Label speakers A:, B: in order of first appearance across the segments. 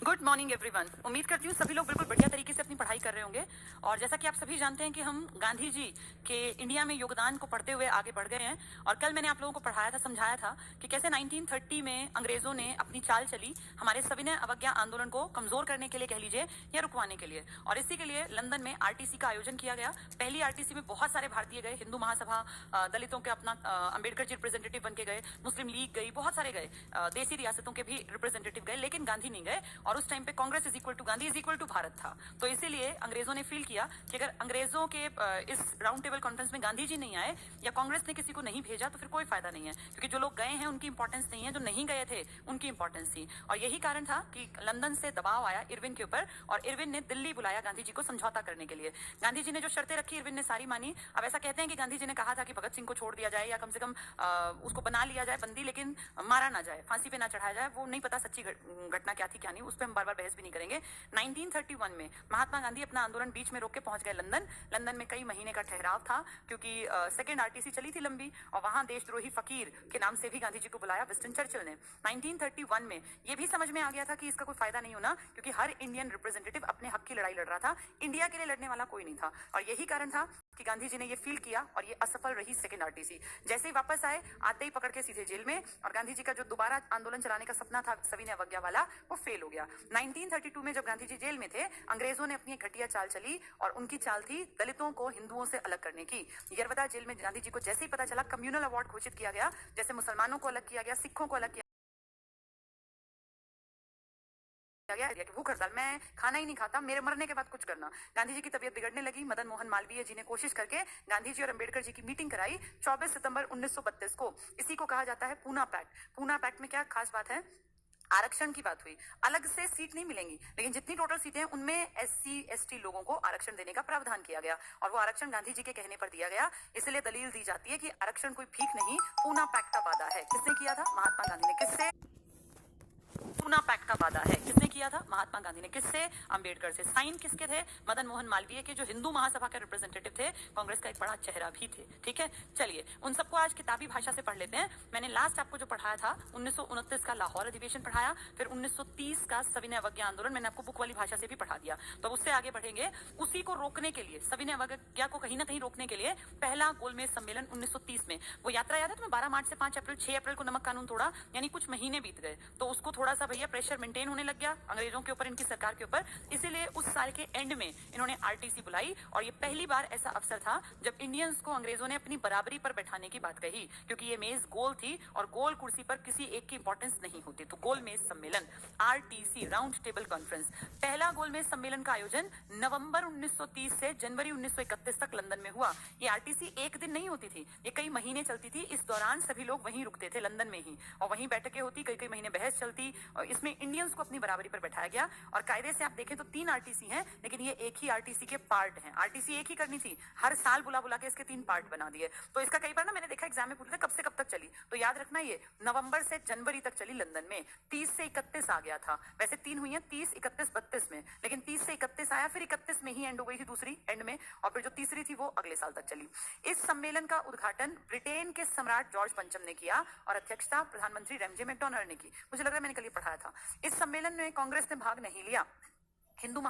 A: Good morning everyone. उम्मीद करती हूँ सभी लोग बिल्कुल बढ़िया तरीके से अपनी पढ़ाई कर रहे होंगे। और जैसा कि आप सभी जानते हैं कि हम गांधी जी के इंडिया में योगदान को पढ़ते हुए आगे बढ़ गए हैं। और कल मैंने आप लोगों को पढ़ाया था, समझाया था कि कैसे 1930 में अंग्रेजों ने अपनी चाल चली हमारे सविनय अवज्ञा आंदोलन को कमजोर करने के लिए कह लीजिए या रुकवाने के लिए। और इसी के लिए लंदन में आरटीसी का आयोजन किया गया। पहली आरटीसी में बहुत सारे भारतीय गए, हिंदू महासभा, दलितों के अपना अंबेडकर जी रिप्रेजेंटेटिव बन के गए, मुस्लिम लीग गई, बहुत सारे गए, देसी रियासतों के भी रिप्रेजेंटेटिव गए, लेकिन गांधी नहीं गए। और उस टाइम पे Congress is equal to Gandhi is equal to Bharat था। तो इसीलिए अंग्रेजों ने फील किया कि अगर अंग्रेजों के इस राउंड टेबल कॉन्फ्रेंस में गांधी जी नहीं आए या कांग्रेस ने किसी को नहीं भेजा तो फिर कोई फायदा नहीं है, क्योंकि जो लोग गए हैं उनकी इंपॉर्टेंस नहीं है, जो नहीं गए थे उनकी इंपॉर्टेंस थी। और यही कारण था कि लंदन से दबाव आया इरविन के ऊपर और इरविन ने दिल्ली बुलाया गांधी जी को समझौता करने के लिए। गांधी जी ने जो शर्तें रखी इरविन ने सारी मानी। अब ऐसा कहते हैं कि गांधी जी ने कहा था कि भगत सिंह को छोड़ दिया जाए या कम से कम उसको बना लिया जाए बंदी, लेकिन मारा ना जाए, फांसी पे ना चढ़ाया जाए। वो नहीं पता सच्ची घटना क्या थी क्या नहीं, उस पर हम बार बार बहस भी नहीं करेंगे। 1931 में महात्मा गांधी अपना आंदोलन बीच में रोक के पहुंच गए लंदन। लंदन में कई महीने का ठहराव था क्योंकि सेकेंड आरटीसी चली थी लंबी, और वहां देशद्रोही फकीर के नाम से भी गांधी जी को बुलाया विंस्टन चर्चिल ने। 1931 में यह भी समझ में आ गया था कि इसका कोई फायदा नहीं होना, क्योंकि हर इंडियन रिप्रेजेंटेटिव अपने हक की लड़ाई लड़ रहा था, इंडिया के लिए लड़ने वाला कोई नहीं था। और यही कारण था कि गांधी जी ने ये फील किया और ये असफल रही सेकेंड आरटीसी। जैसे ही वापस आए, आते ही पकड़ के सीधे जेल में, और गांधी जी का जो दोबारा आंदोलन चलाने का सपना था सविनय अवज्ञा वाला, वो फेल हो गया। 1932 में जब गांधी जी जेल में थे, अंग्रेजों ने अपनी एक घटिया चाल चली, और उनकी चाल थी दलितों को हिंदुओं से अलग करने की। यरवदा जेल में गांधी जी को जैसे ही पता चला, कम्युनल अवार्ड घोषित किया गया, जैसे मुसलमानों को अलग किया गया, सिखों को अलग किया गया कि भूख हड़ताल, मैं खाना ही नहीं खाता, मेरे मरने के बाद कुछ करना। गांधी जी की तबीयत बिगड़ने लगी। मदन मोहन मालवीय जी ने कोशिश करके गांधी जी और अंबेडकर जी की मीटिंग कराई 24 सितंबर 1932 को। इसी को कहा जाता है पूना पैक्ट। पूना पैक्ट में क्या खास बात है? आरक्षण की बात हुई। अलग से सीट नहीं मिलेंगी, लेकिन जितनी टोटल सीटें हैं उनमें एससी एसटी लोगों को आरक्षण देने का प्रावधान किया गया, और वो आरक्षण गांधी जी के कहने पर दिया गया। इसलिए दलील दी जाती है कि आरक्षण कोई भीख नहीं, पूना पैक्ट का वादा है। किसने किया था? महात्मा गांधी ने। किससे? पूना पैक्ट का वादा है। किसने किया था? महात्मा गांधी ने। किससे? अंबेडकर से। साइन किसके थे? मदन मोहन मालवीय के, जो हिंदू महासभा के रिप्रेजेंटेटिव थे, कांग्रेस का एक बड़ा चेहरा भी थे। ठीक है, चलिए उन सबको आज किताबी भाषा से पढ़ लेते हैं। मैंने लास्ट आपको जो पढ़ाया था 1929 का लाहौर अधिवेशन पढ़ाया, फिर 1930 का सविनय अवज्ञा आंदोलन मैंने आपको बुक वाली भाषा से भी पढ़ा दिया। तो उससे आगे बढ़ेंगे। उसी को रोकने के लिए, सविनय अवज्ञा को कहीं ना कहीं रोकने के लिए, पहला गोलमेज सम्मेलन 1930 में, वो यात्रा याद है तुम्हें? 12 मार्च से 5 अप्रैल, 6 अप्रैल को नमक कानून तोड़ा, यानी कुछ महीने बीत गए, तो उसको थोड़ा सा भैया प्रेशर मेंटेन होने लग गया अंग्रेजों के ऊपर, इनकी सरकार के ऊपर। इसीलिए उस साल के एंड में इन्होंने आरटीसी बुलाई, और ये पहली बार ऐसा अवसर था जब इंडियंस को अंग्रेजों ने अपनी बराबरी पर बैठाने की बात कही, क्योंकि ये मेज गोल थी और गोल कुर्सी पर किसी एक की इंपॉर्टेंस नहीं होती। तो गोलमेज सम्मेलन, आरटीसी, राउंड टेबल कॉन्फ्रेंस। पहला गोलमेज सम्मेलन का आयोजन नवंबर 1930 से जनवरी 1931 तक लंदन में हुआ। ये आरटीसी एक दिन नहीं होती थी, ये कई महीने चलती थी। इस दौरान सभी लोग वहीं रुकते थे, लंदन में ही, और वहीं बैठकें होती, कई कई महीने बहस चलती, और इसमें इंडियंस को अपनी बराबरी पर बैठाया गया। और कायदे से आप देखें तो 3 आरटीसी हैं, लेकिन ये एक ही आरटीसी के पार्ट हैं। आरटीसी एक ही करनी थी, हर साल बुला बुला के इसके 3 पार्ट बना दिए। तो इसका कई बार ना मैंने देखा एग्जाम में पूछते कब से कब तक चली, तो याद रखना ये नवंबर से जनवरी तक चली लंदन में। 30 से 31 आ गया था, वैसे 3 हुई है, 30, 31, 32 में, लेकिन 30 से 31 आया, फिर 31 में ही एंड हो गई थी दूसरी एंड में, और फिर जो तीसरी थी वो अगले साल तक चली। इस सम्मेलन का उद्घाटन ब्रिटेन के सम्राट जॉर्ज पंचम ने किया, और अध्यक्षता प्रधानमंत्री रैमजे मैकडॉनल्ड ने की। मुझे लग रहा है मैंने कल ये पढ़ाया था। इस सम्मेलन में कांग्रेस ने भाग नहीं लिया। हिंदू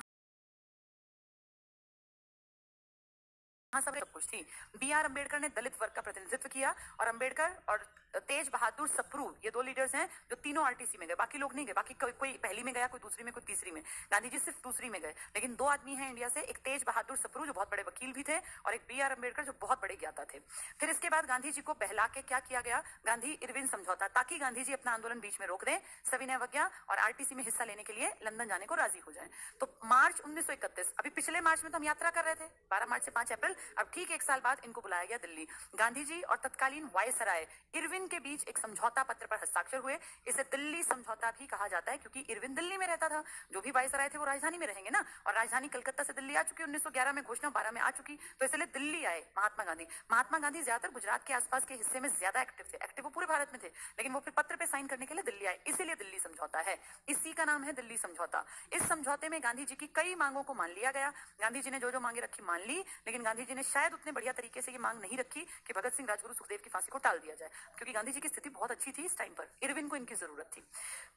A: सब कुछ थी। बी आर अम्बेडकर ने दलित वर्ग का प्रतिनिधित्व किया, और अम्बेडकर और तेज बहादुर सप्रू, ये 2 लीडर्स हैं जो तीनों आरटीसी में गए, बाकी लोग नहीं गए। बाकी कोई पहली में गया, कोई दूसरी में, कोई तीसरी में। गांधी जी सिर्फ दूसरी में गए, लेकिन 2 आदमी हैं इंडिया से, एक तेज बहादुर सप्रू जो बहुत बड़े वकील भी थे, और एक बी आर अम्बेडकर जो बहुत बड़े ज्ञाता थे। फिर इसके बाद गांधी जी को बहला के क्या किया गया? गांधी इरविन समझौता, ताकि गांधी जी अपना आंदोलन बीच में रोक दें, सविनय अवज्ञा और आरटीसी में हिस्सा लेने के लिए लंदन जाने को राजी हो जाए। तो मार्च 1931, अभी पिछले मार्च में तो हम यात्रा कर रहे थे 12 मार्च से 5 अप्रैल, अब ठीक 1 साल बाद इनको बुलाया गया दिल्ली। गांधी जी और तत्कालीन वायसराय इरविन के बीच एक समझौता पत्र पर हस्ताक्षर हुए। इसे दिल्ली समझौता भी कहा जाता है, क्योंकि इरविन दिल्ली में रहता था। जो भी वायसराय थे वो राजधानी में रहेंगे ना, और राजधानी कलकत्ता से दिल्ली आ चुकी, 1911 में घोषणा, 12 में आ चुकी, तो इसलिए दिल्ली आए महात्मा गांधी। महात्मा गांधी ज्यादातर गुजरात के आसपास के हिस्से में ज्यादा एक्टिव थे, एक्टिव वो पूरे भारत में थे, लेकिन वो फिर पत्र पे साइन करने के लिए दिल्ली आए, इसीलिए दिल्ली समझौता है। इसी का नाम है दिल्ली समझौता। इस समझौते में गांधी जी की कई मांगों को मान लिया गया। गांधी जी ने जो जो मांगे रखी मान ली, लेकिन गांधी जी ने शायद उतने बढ़िया तरीके से ये मांग नहीं रखी कि भगत सिंह, राजगुरु, सुखदेव की फांसी को टाल दिया जाए, क्योंकि गांधी जी की स्थिति बहुत अच्छी थी इस टाइम पर, इरविन को इनकी जरूरत थी।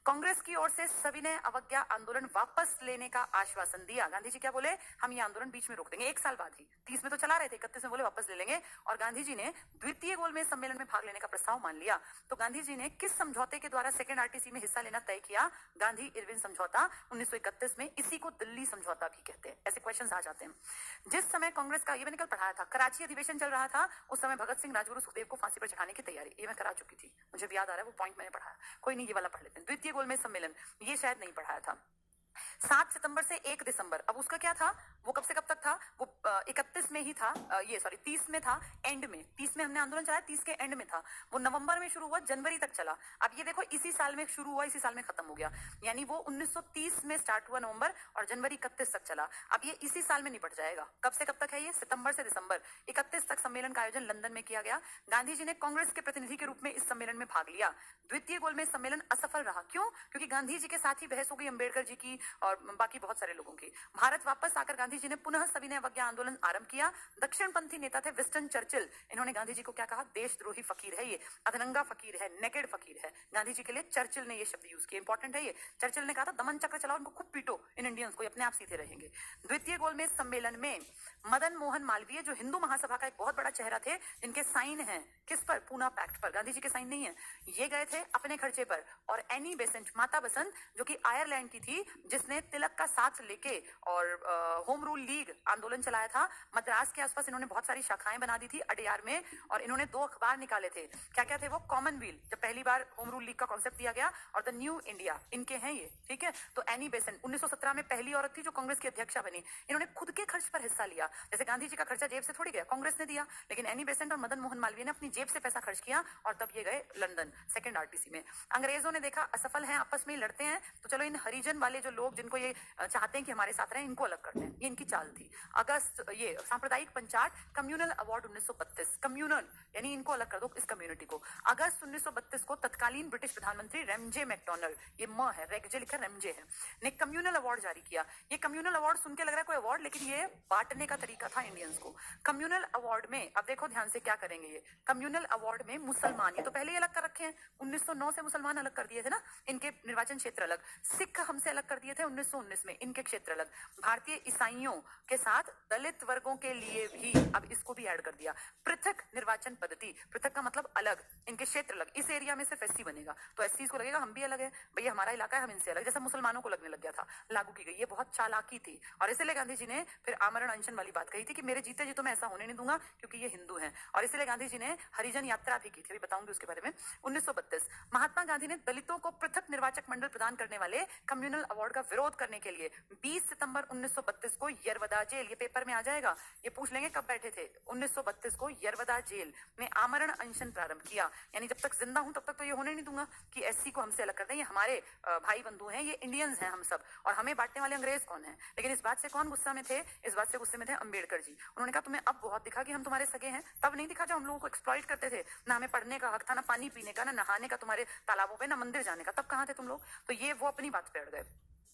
A: कांग्रेस की ओर से सविनय अवज्ञा आंदोलन वापस लेने का आश्वासन दिया। गांधी जी क्या बोले, हम ये आंदोलन बीच में रोक देंगे, 1 साल बाद ही। 30 में तो चला रहे थे, 31 में बोले वापस ले लेंगे। और गांधी जी ने द्वितीय गोलमेज सम्मेलन में भाग लेने का प्रस्ताव मान लिया। तो गांधी जी ने किस समझौते के द्वारा सेकेंड आरटीसी में हिस्सा लेना तय किया? गांधी इरविन समझौता 1931 में, इसी को दिल्ली समझौता भी कहते हैं। ऐसे क्वेश्चन आ जाते हैं। जिस समय कांग्रेस का, ये मैंने कल पढ़ाया था, कराची अधिवेशन चल रहा था, उस समय भगत सिंह, राजगुरु, सुखदेव को फांसी पर चढ़ाने की तैयारी, ये मैं करा चुकी थी, मुझे भी याद आ रहा है, वो पॉइंट मैंने पढ़ाया। कोई नहीं, ये वाला पढ़ लेते हैं। द्वितीय गोलमेज सम्मेलन, ये शायद नहीं पढ़ाया था। 7 सितंबर से 1 दिसंबर, अब उसका क्या था, वो कब से कब तक था? वो 31 में ही था, 30 में था, एंड में, 30 में हमने आंदोलन चलाया, 30 के एंड में था। वो नवंबर में शुरू हुआ, जनवरी तक चला। अब ये देखो, इसी साल में शुरू हुआ, इसी साल में खत्म हो गया, यानी वो 1930 में स्टार्ट हुआ नवंबर, और जनवरी 31 तक चला। अब ये इसी साल में निपट जाएगा। कब से कब तक है ये? सितंबर से दिसंबर। 31 तक सम्मेलन का आयोजन लंदन में किया गया। गांधी जी ने कांग्रेस के प्रतिनिधि के रूप में इस सम्मेलन में भाग लिया। द्वितीय गोलमेज सम्मेलन असफल रहा। क्यों? क्योंकि गांधी जी के साथ ही बहस हो गई अम्बेडकर जी की और बाकी बहुत सारे लोगों की। भारत वापस आकर गांधी जी ने पुनः सविनय अवज्ञा आंदोलन आरंभ किया। दक्षिणपंथी नेता थे विंस्टन चर्चिल, इन्होंने गांधी जी को क्या कहा? देशद्रोही फकीर है ये, अधनंगा फकीर है, नेकेड फकीर है। गांधी जी के लिए चर्चिल ने ये शब्द यूज किया, इंपॉर्टेंट है ये। चर्चिल ने कहा था, दमन चक्र चलाओ, इनको खूब पीटो, इन इंडियंस को, अपने आप सीधे रहेंगे। द्वितीय गोलमेज सम्मेलन में मदन मोहन मालवीय, जो हिंदू महासभा का एक बहुत बड़ा चेहरा थे, इनके साइन हैं किस पर? पूना पैक्ट पर। गांधी जी के साइन नहीं है, ये गए थे अपने खर्चे पर। और एनी बेसेंट, माता बसंत, जो कि आयरलैंड की थी, जिसने तिलक का साथ लेके और होम रूल लीग आंदोलन चलाया था। मद्रास के आसपास इन्होंने बहुत सारी शाखाएं बना दी थी, अडयार में, और इन्होंने 2 अखबार निकाले थे। क्या क्या थे वो? कॉमनवेल्थ, जब पहली बार होम रूल लीग का कॉन्सेप्ट दिया गया, और द न्यू इंडिया, इनके हैं ये, ठीक है। तो एनी बेसेंट 1917 में पहली औरत थी जो कांग्रेस की अध्यक्षा बनी। इन्होंने खुद के खर्च पर हिस्सा लिया। जैसे गांधी जी का खर्चा जेब से थोड़ी गया, कांग्रेस ने दिया, लेकिन एनी बेसेंट और मदन मोहन मालवीय ने अपनी जेब से पैसा खर्च किया, और तब ये गए लंदन सेकेंड आरटीसी में। अंग्रेजों ने देखा असफल हैं, आपस में लड़ते हैं, तो चलो इन हरिजन वाले जो लोग, जिनको ये चाहते हैं कि हमारे साथ रहें, इनको अलग करते हैं। ये इनकी चाल थी। अगस्त, ये सांप्रदायिक पंचायत कम्युनल अवार्ड 1932, कम्युनल यानी इनको अलग कर दो, इस कम्युनिटी को। अगस्त 1932 को तत्कालीन ब्रिटिश प्रधानमंत्री रेमजे मैकडोनल्ड, ये म है, रेगजे लिखा, रेमजे है, ने कम्युनल अवार्ड जारी किया। ये कम्युनल अवार्ड सुन के लग रहा है कोई अवार्ड, लेकिन ये बांटने का तरीका था इंडियंस को। कम्युनल अवार्ड में, अब देखो ध्यान से क्या करेंगे ये, कम्युनल अवार्ड में मुसलमान, ये तो पहले ही अलग कर रखे हैं, 1909 से मुसलमान अलग कर दिए थे ना, इनके निर्वाचन क्षेत्र अलग। सिख हमसे अलग कर दिए थे 1919 में, इनके क्षेत्र अलग। भारतीय ईसाइयों के साथ दलित वर्गों के लिए भी अब इसको भी ऐड कर दिया। पृथक निर्वाचन पद्धति, पृथक का मतलब अलग, इनके क्षेत्र अलग, इस एरिया में सिर्फ एससी बनेगा, तो एससी को लगेगा हम भी अलग है, भैया हमारा इलाका है, हम इनसे अलग, जैसा मुसलमानों को लगने लग गया था, लागू की गई। ये बहुत चालाकी थी, और इसलिए गांधी जी ने फिर आमरण अनशन वाली बात कही थी कि मेरे जीते जी तो मैं ऐसा होने नहीं दूंगा, क्योंकि ये हिंदू हैं। और इसलिए गांधी जी ने हरिजन यात्रा भी की थी, अभी बताऊंगी उसके बारे में। 1932 महात्मा गांधी ने दलितों को पृथक निर्वाचक मंडल प्रदान करने वाले कम्युनल अवार्ड का विरोध करने के लिए 20 सितंबर 1932 को यरवदा जेल, ये पेपर में आ जाएगा, ये पूछ लेंगे कब बैठे थे, 1932 को यरवदा जेल में आमरण अनशन प्रारंभ किया। यानी जब तक जिंदा हूं तब तक तो ये होने नहीं दूंगा कि एससी को हमसे अलग कर दें, ये हमारे भाई बंधु हैं, ये इंडियंस हैं हम सब, और हमें बांटने वाले अंग्रेज कौन है। लेकिन इस बात से कौन गुस्सा में थे? इस बात से गुस्से में थे अम्बेडकर जी। उन्होंने कहा तुम्हें अब बहुत दिखा कि हम तुम्हारे सगे हैं, तब नहीं दिखा जब हम लोगों को एक्सप्लॉइट करते थे, ना हमें पढ़ने का हक था, ना पानी पीने का, ना नहाने का तुम्हारे तालाबों पे, ना मंदिर जाने का, तब कहां थे तुम लोग? तो ये वो अपनी बात पे अड़ गए।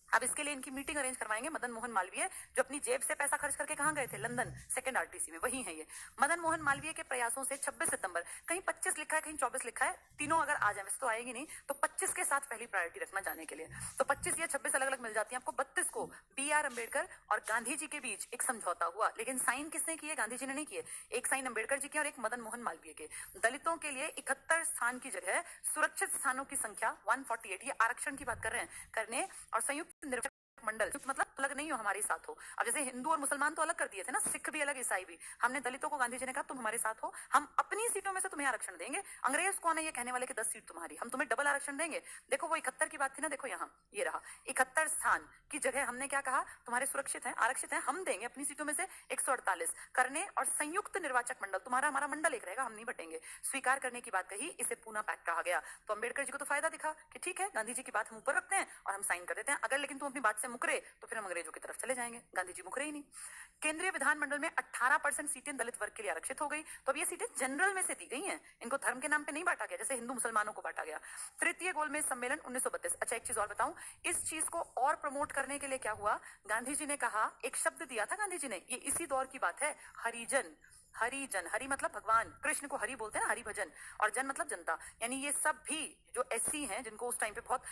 A: अब इसके लिए इनकी मीटिंग अरेंज करवाएंगे मदन मोहन मालवीय, जो अपनी जेब से पैसा खर्च करके कहां गए थे? लंदन सेकंड आरटीसी में, वही है ये। मदन मोहन मालवीय के प्रयासों से 26 सितंबर, कहीं 25 लिखा है, कहीं 24 लिखा है, तीनों अगर आ जाए, वैसे तो आएगी नहीं, तो 25 के साथ पहली प्रायोरिटी रखना जाने के लिए। तो 25 या 26 अलग अलग मिल जाती है आपको। 32 को BR अम्बेडकर और गांधी जी के बीच एक समझौता हुआ, लेकिन साइन किसने किए? गांधी जी ने नहीं किए। एक साइन अम्बेडकर जी के और एक मदन मोहन मालवीय के। दलितों के लिए 71 स्थान की जगह सुरक्षित स्थानों की संख्या 148, ये आरक्षण की बात कर रहे हैं, करने, और संयुक्त निर्वाचक मंडल, मतलब अलग नहीं हो, हमारे साथ हो। अब जैसे हिंदू और मुसलमान तो अलग कर दिए थे ना, सिख भी अलग, ईसाई भी। हमने दलितों को, गांधी जी ने कहा तुम हमारे साथ हो, हम अपनी सीटों में से तुम्हें आरक्षण देंगे। अंग्रेज कौन है ये कहने वाले कि 10 सीट तुम्हारी, हम तुम्हें डबल आरक्षण देंगे। देखो वो 71 की बात थी ना, देखो यहाँ ये रहा, 71 स्थान की जगह हमने क्या कहा? तुम्हारे सुरक्षित है, आरक्षित है, हम देंगे अपनी सीटों में से 148 करने, और संयुक्त निर्वाचक मंडल, तुम्हारा हमारा मंडल एक रहेगा, हम नहीं बटेंगे, स्वीकार करने की बात कही। इसे पूना पैक्ट कहा गया। तो अम्बेडकर जी को तो फायदा दिखा कि ठीक है, गांधी जी की बात हम ऊपर रखते हैं और हम साइन कर देते हैं, अगर लेकिन तुम अपनी बात से मुकरे तो फिर हम अंग्रेजों की तरफ चले जाएंगे। गांधी जी मुकरे ही नहीं। केंद्रीय विधानमंडल में 18% सीटें दलित वर्ग के लिए आरक्षित हो गई। तो अब ये सीटें जनरल में से दी गई हैं, इनको धर्म के नाम पे नहीं बांटा गया जैसे हिंदू मुसलमानों को बांटा गया। तृतीय गोलमेज सम्मेलन 1932। अच्छा, एक चीज और बताऊं, इस चीज को और प्रमोट करने के लिए क्या हुआ, गांधी जी ने कहा, एक शब्द दिया था गांधी जी ने, ये इसी दौर की बात है, हरिजन। हरिजन, हरि मतलब भगवान, कृष्ण को हरि बोलते हैं ना, हरि भजन, और जन मतलब जनता, यानी ये सब भी जो एससी हैं जिनको उस टाइम पे बहुत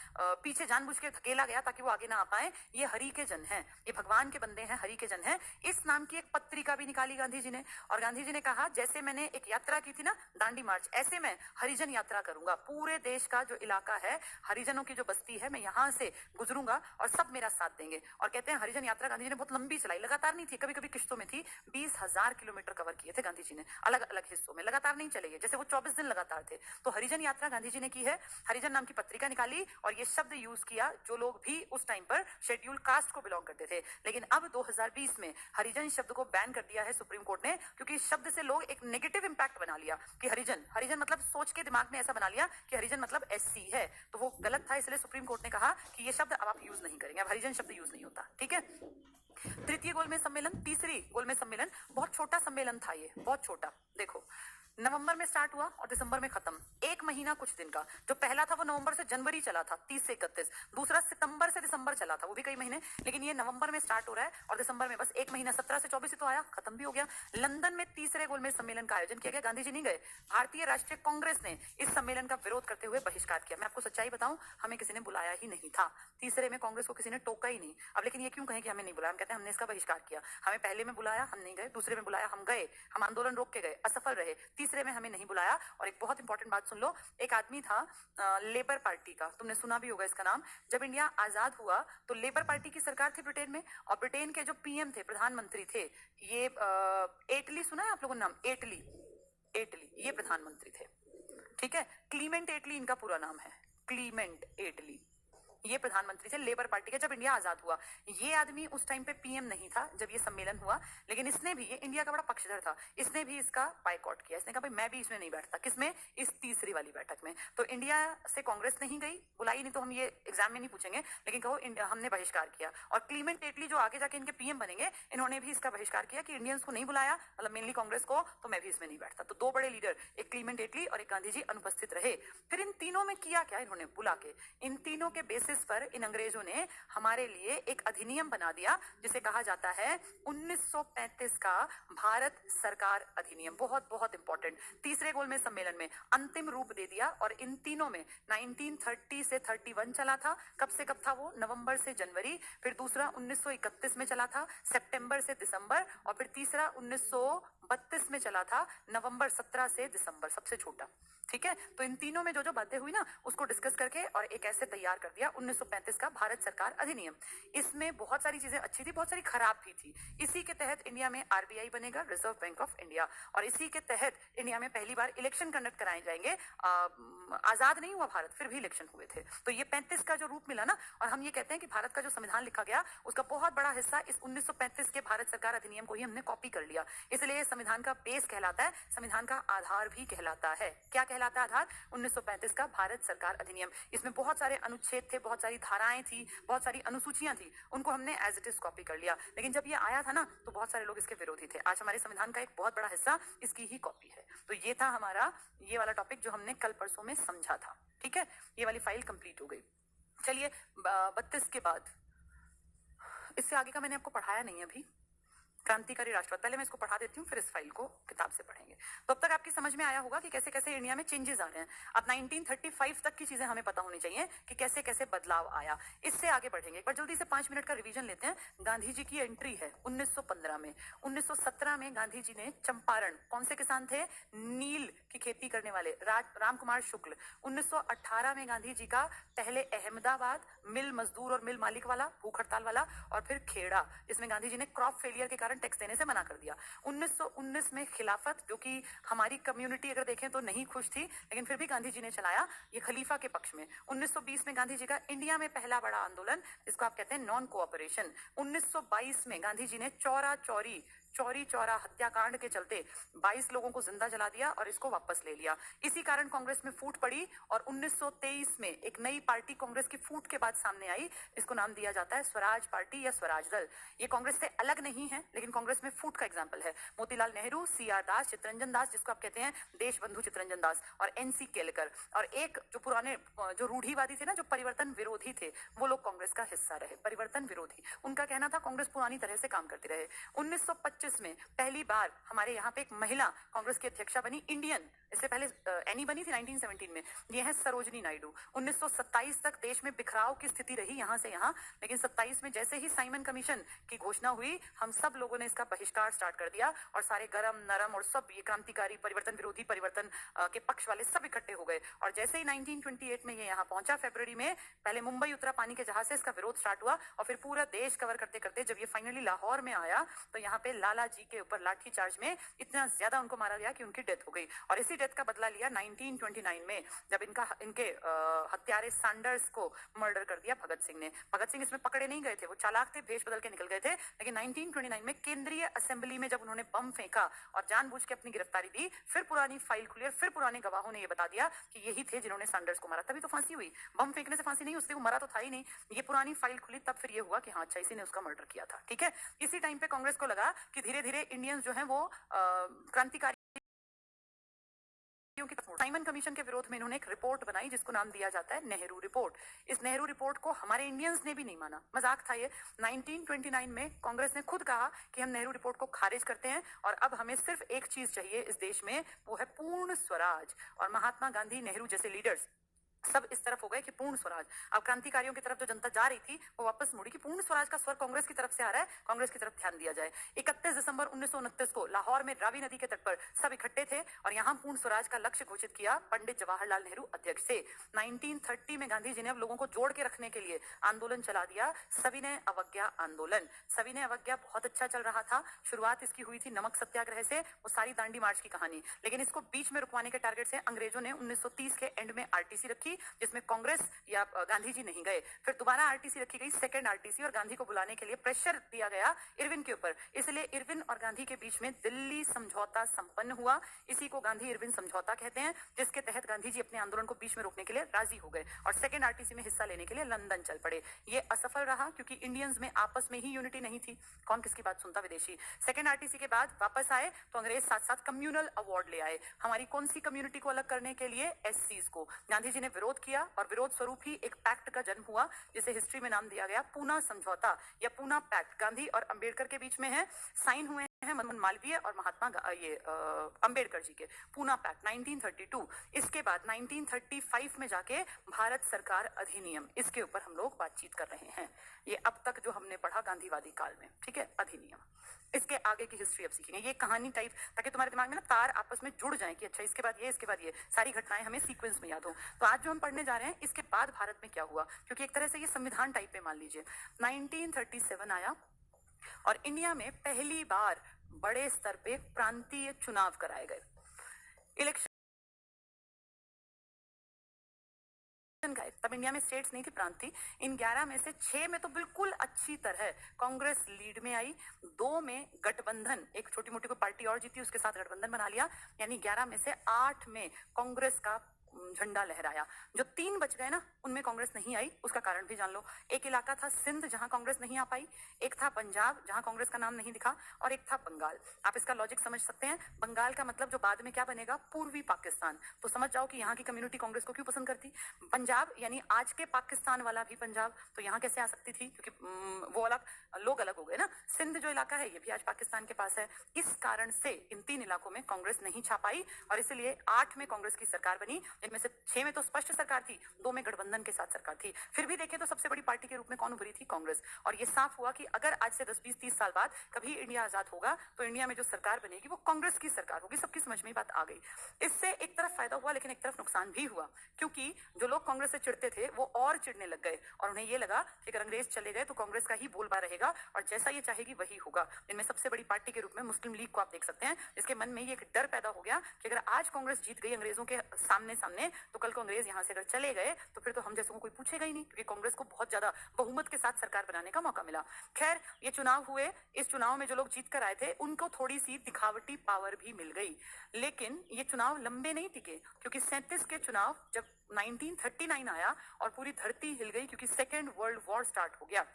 A: पीछे जानबूझ के धकेला गया ताकि वो आगे ना आ पाए, ये हरि के जन हैं, ये भगवान के बंदे हैं, हरि के जन हैं। इस नाम की एक पत्रिका भी निकाली गांधी जी ने, और गांधी जी ने कहा जैसे मैंने एक यात्रा की थी ना, दांडी मार्च, ऐसे मैं हरिजन यात्रा करूंगा। पूरे देश का जो इलाका है, हरिजनों की जो बस्ती है, मैं यहाँ से गुजरूंगा और सब मेरा साथ देंगे। और कहते हैं हरिजन यात्रा गांधी जी ने बहुत लंबी चलाई, लगातार नहीं थी, कभी कभी किश्तों में थी। 20,000 किलोमीटर कवर किए थे गांधी जी ने, अलग अलग हिस्सों में, लगातार नहीं चले, जैसे वो 24 दिन लगातार थे। तो हरिजन यात्रा गांधी जी ने की है, हरिजन नाम की पत्रिका निकाली और ये शब्द यूज किया जो लोग भी उस टाइम पर शेड्यूल कास्ट को बिलोंग करते थे। लेकिन अब 2020 में हरिजन शब्द को बैन कर दिया है सुप्रीम कोर्ट ने, क्योंकि इस शब्द से लोग एक नेगेटिव इंपैक्ट बना लिया कि हरिजन, हरिजन मतलब सोच के दिमाग में ऐसा बना लिया कि हरिजन मतलब एससी है, तो वो गलत था। इसलिए सुप्रीम कोर्ट ने कहा कि ये शब्द अब आप यूज नहीं करेंगे, अब हरिजन शब्द यूज नहीं होता। ठीक है। तृतीय गोलमेज सम्मेलन, तीसरी गोलमेज सम्मेलन, बहुत छोटा सम्मेलन था ये, बहुत छोटा। देखो, नवंबर में स्टार्ट हुआ और दिसंबर में खत्म, एक महीना कुछ दिन का। जो पहला था वो नवंबर से जनवरी चला था, 30 से 31। दूसरा सितंबर से दिसंबर चला था, वो भी कई महीने। लेकिन ये नवंबर में स्टार्ट हो रहा है और दिसंबर में बस एक महीना, 17 से 24 ही तो आया, खत्म भी हो गया। लंदन में तीसरे गोलमेज सम्मेलन का आयोजन किया गया, गांधी जी नहीं गए। भारतीय राष्ट्रीय कांग्रेस ने इस सम्मेलन का विरोध करते हुए बहिष्कार किया। मैं आपको सच्चाई बताऊं, हमें किसी ने बुलाया ही नहीं था। तीसरे में कांग्रेस को किसी ने टोका ही नहीं। अब लेकिन ये क्यों कहें कि हमें नहीं बुलाया, हम कहते हैं हमने इसका बहिष्कार किया। हमें पहले में बुलाया, हम नहीं गए, दूसरे में बुलाया, हम गए, हम आंदोलन रोक के गए, असफल रहे। तीसरे में हमें नहीं बुलाया। और एक बहुत इंपॉर्टेंट बात सुन लो, एक आदमी था लेबर पार्टी का, तुमने सुना भी होगा इसका नाम। जब इंडिया आजाद हुआ तो लेबर पार्टी की सरकार थी ब्रिटेन में, और ब्रिटेन के जो पीएम थे, प्रधानमंत्री थे, ये एटली, सुना है आप लोगों ने नाम? एटली, एटली ये प्रधानमंत्री थे। ठीक है, क्लीमेंट एटली इनका पूरा नाम है, क्लीमेंट एटली, ये प्रधानमंत्री थे लेबर पार्टी के जब इंडिया आजाद हुआ। ये आदमी उस टाइम पे पीएम नहीं था जब ये सम्मेलन हुआ, लेकिन इसने भी, ये इंडिया का बड़ा पक्षधर था, इसने भी इसका बायकॉट किया। इसने कहा भाई मैं भी इसमें नहीं बैठता। किसमें? इस तीसरी वाली बैठक में। तो इंडिया से कांग्रेस नहीं गई, बुलाई नहीं, तो हम ये एग्जाम में नहीं पूछेंगे, लेकिन कहो हमने बहिष्कार किया। और क्लीमेंट एटली जो आगे जाके इनके पीएम बनेंगे, इन्होंने भी इसका बहिष्कार किया कि इंडियंस को नहीं बुलाया, मतलब मेनली कांग्रेस को, तो मैं भी इसमें नहीं बैठता। तो दो बड़े लीडर, एक क्लीमेंट एटली और एक गांधी जी, अनुपस्थित रहे। फिर इन तीनों में किया क्या इन्होंने, बुला के इन तीनों के बेसिस पर इन अंग्रेजों ने हमारे लिए एक अधिनियम बना दिया जिसे कहा जाता है 1935 का भारत सरकार अधिनियम। बहुत बहुत इंपॉर्टेंट, तीसरे गोलमेज सम्मेलन में अंतिम रूप दे दिया। और इन तीनों में 1930 से 31 चला था। कब से कब था वो? नवंबर से जनवरी। फिर दूसरा 1931 में चला था, सितंबर से दिसंबर। और फिर तीसरा 1932 में चला था, नवंबर 17 से दिसंबर, सबसे छोटा। ठीक है, तो इन तीनों में जो जो बातें हुई ना, उसको डिस्कस करके और एक ऐसे तैयार कर दिया 1935 का भारत सरकार अधिनियम। इसमें बहुत सारी चीजें अच्छी थी, बहुत सारी खराब भी थी। इसी के तहत इंडिया में आरबीआई बनेगा, रिजर्व बैंक ऑफ इंडिया, और इसी के तहत इंडिया में पहली बार इलेक्शन कंडक्ट कराए जाएंगे। आजाद नहीं हुआ भारत, फिर भी इलेक्शन हुए थे। तो ये 35 का जो रूप मिला ना, और हम ये कहते हैं कि भारत का जो संविधान लिखा गया, उसका बहुत बड़ा हिस्सा इस 1935 के भारत सरकार अधिनियम को ही हमने कॉपी कर लिया। इसलिए संविधान का बेस कहलाता है, संविधान का आधार भी कहलाता है। क्या कहलाता है आधार? 1935 का भारत सरकार अधिनियम। इसमें बहुत सारे अनुच्छेद थे, बहुत सारी धाराएं थी, बहुत सारी अनुसूचियां थी, उनको हमने एज इट इज कॉपी कर लिया। लेकिन जब ये आया था ना, तो बहुत सारे लोग इसके विरोधी थे। आज हमारे संविधान का एक बहुत बड़ा हिस्सा इसकी ही कॉपी है। तो ये था हमारा ये वाला टॉपिक जो हमने कल परसों में समझा था। ठीक है, ये वाली फाइल कंप्लीट हो गई। चलिए 32 के बाद, इससे आगे का मैंने आपको पढ़ाया नहीं अभी, क्रांतिकारी राष्ट्रवाद। पहले मैं इसको पढ़ा देती हूँ, फिर इस फाइल को किताब से पढ़ेंगे। तो अब तक आपकी समझ में आया होगा कि कैसे कैसे इंडिया में चेंजेस आ रहे हैं। अब 1935 तक की चीजें हमें पता होनी चाहिए कि कैसे कैसे बदलाव आया। इससे आगे बढ़ेंगे। एक बार जल्दी से 5 मिनट का रिवीजन लेते हैं। गांधी जी की एंट्री है 1915 में। 1917 में गांधी जी ने चंपारण, कौन से किसान थे? नील की खेती करने वाले राम कुमार शुक्ल। 1918 में गांधी जी का पहले अहमदाबाद, मिल मजदूर और मिल मालिक वाला, भूख हड़ताल वाला, और फिर खेड़ा, जिसमें गांधी जी ने क्रॉप फेलियर के कारण टैक्स देने से मना कर दिया। 1919 में खिलाफत, जो कि हमारी कम्युनिटी अगर देखें तो नहीं खुश थी, लेकिन फिर भी गांधी जी ने चलाया, ये खलीफा के पक्ष में। 1920 में गांधी जी का इंडिया में पहला बड़ा आंदोलन, जिसको आप कहते हैं नॉन कोऑपरेशन। 1922 में गांधी जी ने चौरा चौरी चौरी चौरा हत्याकांड के चलते 22 लोगों को जिंदा जला दिया और इसको वापस ले लिया। इसी कारण कांग्रेस में फूट पड़ी और 1923 में एक नई पार्टी कांग्रेस की फूट के बाद सामने आई। इसको नाम दिया जाता है स्वराज पार्टी या स्वराज दल। ये कांग्रेस से अलग नहीं है, लेकिन कांग्रेस में फूट का एग्जाम्पल है। मोतीलाल नेहरू, CR दास, चित्तरंजन दास, जिसको आप कहते हैं देश बंधु चित्तरंजन दास, और NC केलकर, और एक जो पुराने जो रूढ़ीवादी थे ना, जो परिवर्तन विरोधी थे, वो लोग कांग्रेस का हिस्सा रहे। परिवर्तन विरोधी, उनका कहना था कांग्रेस पुरानी तरह से काम करती रहे। 1925 में पहली बार हमारे यहाँ पे एक महिला कांग्रेस की अध्यक्षा बनी, इंडियन। इससे पहले एनी बनी थी 1917 में, ये है सरोजनी नायडू। 1927 तक देश में बिखराव की स्थिति रही यहाँ से यहाँ, लेकिन 27 में जैसे ही साइमन कमीशन की घोषणा हुई, हम सब लोगों ने इसका बहिष्कार स्टार्ट कर दिया और सारे गरम नरम और सब ये क्रांतिकारी, परिवर्तन विरोधी, परिवर्तन के पक्ष वाले सब इकट्ठे हो गए। और जैसे ही 1928 में ये यहाँ पहुंचा, फरवरी में, पहले मुंबई उतरा पानी के जहाज से, इसका विरोध स्टार्ट हुआ और फिर पूरा देश कवर करते करते जब ये फाइनली लाहौर में आया, तो यहाँ पे लाला जी के ऊपर लाठी चार्ज में इतना ज्यादा उनको मारा गया कि उनकी डेथ हो गई। और इसी डेथ का बदला लिया 1929 में, जब इनके हत्यारे सैंडर्स को मर्डर कर दिया भगत सिंह ने। भगत सिंह इसमें पकड़े नहीं गए थे, वो चालाक थे, भेष बदल के निकल गए थे। लेकिन 1929 में केंद्रीय असेंबली में जब उन्होंने बम फेंका और जानबूझ के अपनी गिरफ्तारी दी, फिर पुरानी फाइल खुली और फिर पुराने गवाहों ने यह बता दिया कि यही थे जिन्होंने सैंडर्स को मारा। तभी तो फांसी हुई, बम फेंकने से फांसी नहीं, उससे वो मरा तो था ही नहीं। ये पुरानी फाइल खुली, तब फिर ये हुआ कि हाँ, अच्छा, इसी ने उसका मर्डर किया था। ठीक है, इसी टाइम पे कांग्रेस को लगा कि धीरे धीरे इंडियंस जो है वो क्रांतिकारी साइमन कमीशन के विरोध में इन्होंने एक रिपोर्ट बनाई जिसको नाम दिया जाता है नेहरू रिपोर्ट। इस नेहरू रिपोर्ट को हमारे इंडियंस ने भी नहीं माना, मजाक था ये। 1929 में कांग्रेस ने खुद कहा कि हम नेहरू रिपोर्ट को खारिज करते हैं और अब हमें सिर्फ एक चीज चाहिए इस देश में, वो है पूर्ण स्वराज। और महात्मा गांधी, नेहरू जैसे लीडर्स सब इस तरफ हो गए कि पूर्ण स्वराज। अब क्रांतिकारियों की तरफ जो जनता जा रही थी वो वापस मुड़ी कि पूर्ण स्वराज का स्वर कांग्रेस की तरफ से आ रहा है, कांग्रेस की तरफ ध्यान दिया जाए। 31 दिसंबर 1929 को लाहौर में रावी नदी के तट पर सब इकट्ठे थे और यहाँ पूर्ण स्वराज का लक्ष्य घोषित किया पंडित जवाहरलाल नेहरू अध्यक्ष से। 1930 में गांधी जी ने अब लोगों को जोड़ के रखने के लिए आंदोलन चला दिया, सविनय अवज्ञा आंदोलन। सविनय अवज्ञा बहुत अच्छा चल रहा था, शुरुआत इसकी हुई थी नमक सत्याग्रह से, वो सारी दांडी मार्च की कहानी। लेकिन इसको बीच में रुकवाने के टारगेट से अंग्रेजों ने 1930 के एंड में RTC रखी, जिसमें कांग्रेस या गांधी जी नहीं गए। फिर दोबारा RTC रखी गई, सेकंड RTC, और गांधी को बुलाने के लिए प्रेशर दिया गया इरविन के ऊपर। इसलिए इरविन और गांधी के बीच में दिल्ली समझौता संपन्न हुआ। इसी को गांधी इरविन समझौता कहते हैं, जिसके तहत गांधी जी अपने आंदोलन को बीच में रोकने के लिए राजी हो गए और सेकंड RTC में हिस्सा लेने के लिए लंदन चल पड़े। ये असफल रहा क्योंकि इंडियंस में आपस में ही यूनिटी नहीं थी, कौन किसकी बात सुनता विदेशी। सेकंड RTC के बाद वापस आए तो अंग्रेज साथ साथ कम्युनल अवार्ड ले आए, हमारी कौन सी कम्युनिटी को अलग करने के लिए, SCs को। गांधी जी ने विरोध किया और विरोध स्वरूप ही एक पैक्ट का जन्म हुआ जिसे हिस्ट्री में नाम दिया गया पूना समझौता या पूना पैक्ट। गांधी और अंबेडकर के बीच में है, साइन हुए हैं मदन मालवीय और महात्मा अंबेडकर जी के, पूना पैक्ट 1932। इसके बाद 1935 में जाके भारत सरकार अधिनियम, इसके ऊपर हम लोग बातचीत कर रहे हैं। ये अब तक जो हमने पढ़ा गांधीवादी काल में, ठीक है, अधिनियम। इसके आगे की हिस्ट्री अब सीखेंगे, ये कहानी टाइप, ताकि तुम्हारे दिमाग में ना तार आपस में जुड़ जाए कि अच्छा इसके बाद ये, इसके बाद ये, सारी घटनाएं हमें सीक्वेंस में याद हो। तो आज जो हम पढ़ने जा रहे हैं इसके बाद भारत में क्या हुआ, क्योंकि एक तरह से ये संविधान टाइप पे मान लीजिए। 1937 आया और इंडिया में पहली बार बड़े स्तर पे प्रांतीय चुनाव कराए गए। इलेक्शन तब इंडिया में स्टेट्स नहीं थी, प्रांत थी। इन 11 में से 6 में तो बिल्कुल अच्छी तरह कांग्रेस लीड में आई, 2 में गठबंधन, एक छोटी मोटी कोई पार्टी और जीती, उसके साथ गठबंधन बना लिया, यानी 11 में से 8 में कांग्रेस का झंडा लहराया। जो 3 बच गए ना, उनमें कांग्रेस नहीं आई, उसका कारण भी जान लो। एक इलाका था सिंध जहां कांग्रेस नहीं आ पाई, एक था पंजाब जहां कांग्रेस का नाम नहीं दिखा, और एक था बंगाल। आप इसका लॉजिक समझ सकते हैं, बंगाल का मतलब जो बाद में क्या बनेगा, पूर्वी पाकिस्तान। तो समझ जाओ कि यहाँ की कम्युनिटी कांग्रेस को क्यों पसंद करती। पंजाब यानी आज के पाकिस्तान वाला भी पंजाब, तो यहाँ कैसे आ सकती थी, क्योंकि वो अलग, लोग अलग हो गए ना। सिंध जो इलाका है ये भी आज पाकिस्तान के पास है। इस कारण से इन 3 इलाकों में कांग्रेस नहीं छा पाई और इसलिए 8 में कांग्रेस की सरकार बनी, जिनमें से 6 में तो स्पष्ट सरकार थी, 2 में गठबंधन के साथ सरकार थी। फिर भी देखें तो सबसे बड़ी पार्टी के रूप में कौन उभरी थी, कांग्रेस। और ये साफ हुआ कि अगर आज से 10, 20, 30 साल बाद कभी इंडिया आजाद होगा तो इंडिया में जो सरकार बनेगी वो कांग्रेस की सरकार होगी। सबकी समझ में बात आ गई। इससे एक तरफ फायदा हुआ लेकिन एक तरफ नुकसान भी हुआ, क्योंकि जो लोग कांग्रेस से चिढ़ते थे वो और चिढ़ने लग गए और उन्हें ये लगा कि अगर अंग्रेज चले गए तो कांग्रेस का ही बोलबाला रहेगा और जैसा ये चाहेगी वही होगा। इनमें सबसे बड़ी पार्टी के रूप में मुस्लिम लीग को आप देख सकते हैं, जिसके मन में ये एक डर पैदा हो गया कि अगर आज कांग्रेस जीत गई अंग्रेजों के सामने सामने, तो कल को अंग्रेज यहाँ से अगर चले गए तो फिर तो हम जैसों को कोई पूछेगा ही नहीं, क्योंकि कांग्रेस को बहुत ज्यादा बहुमत के साथ सरकार बनाने का मौका मिला। खैर, ये चुनाव हुए, इस चुनाव में जो लोग जीत कर आए थे उनको थोड़ी सी दिखावटी पावर भी मिल गई, लेकिन ये चुनाव लंबे नहीं टिके, क्योंकि 37 के चुनाव जब 1939 आया और पूरी धरती हिल गई, क्योंकि सेकेंड वर्ल्ड वॉर स्टार्ट हो गया।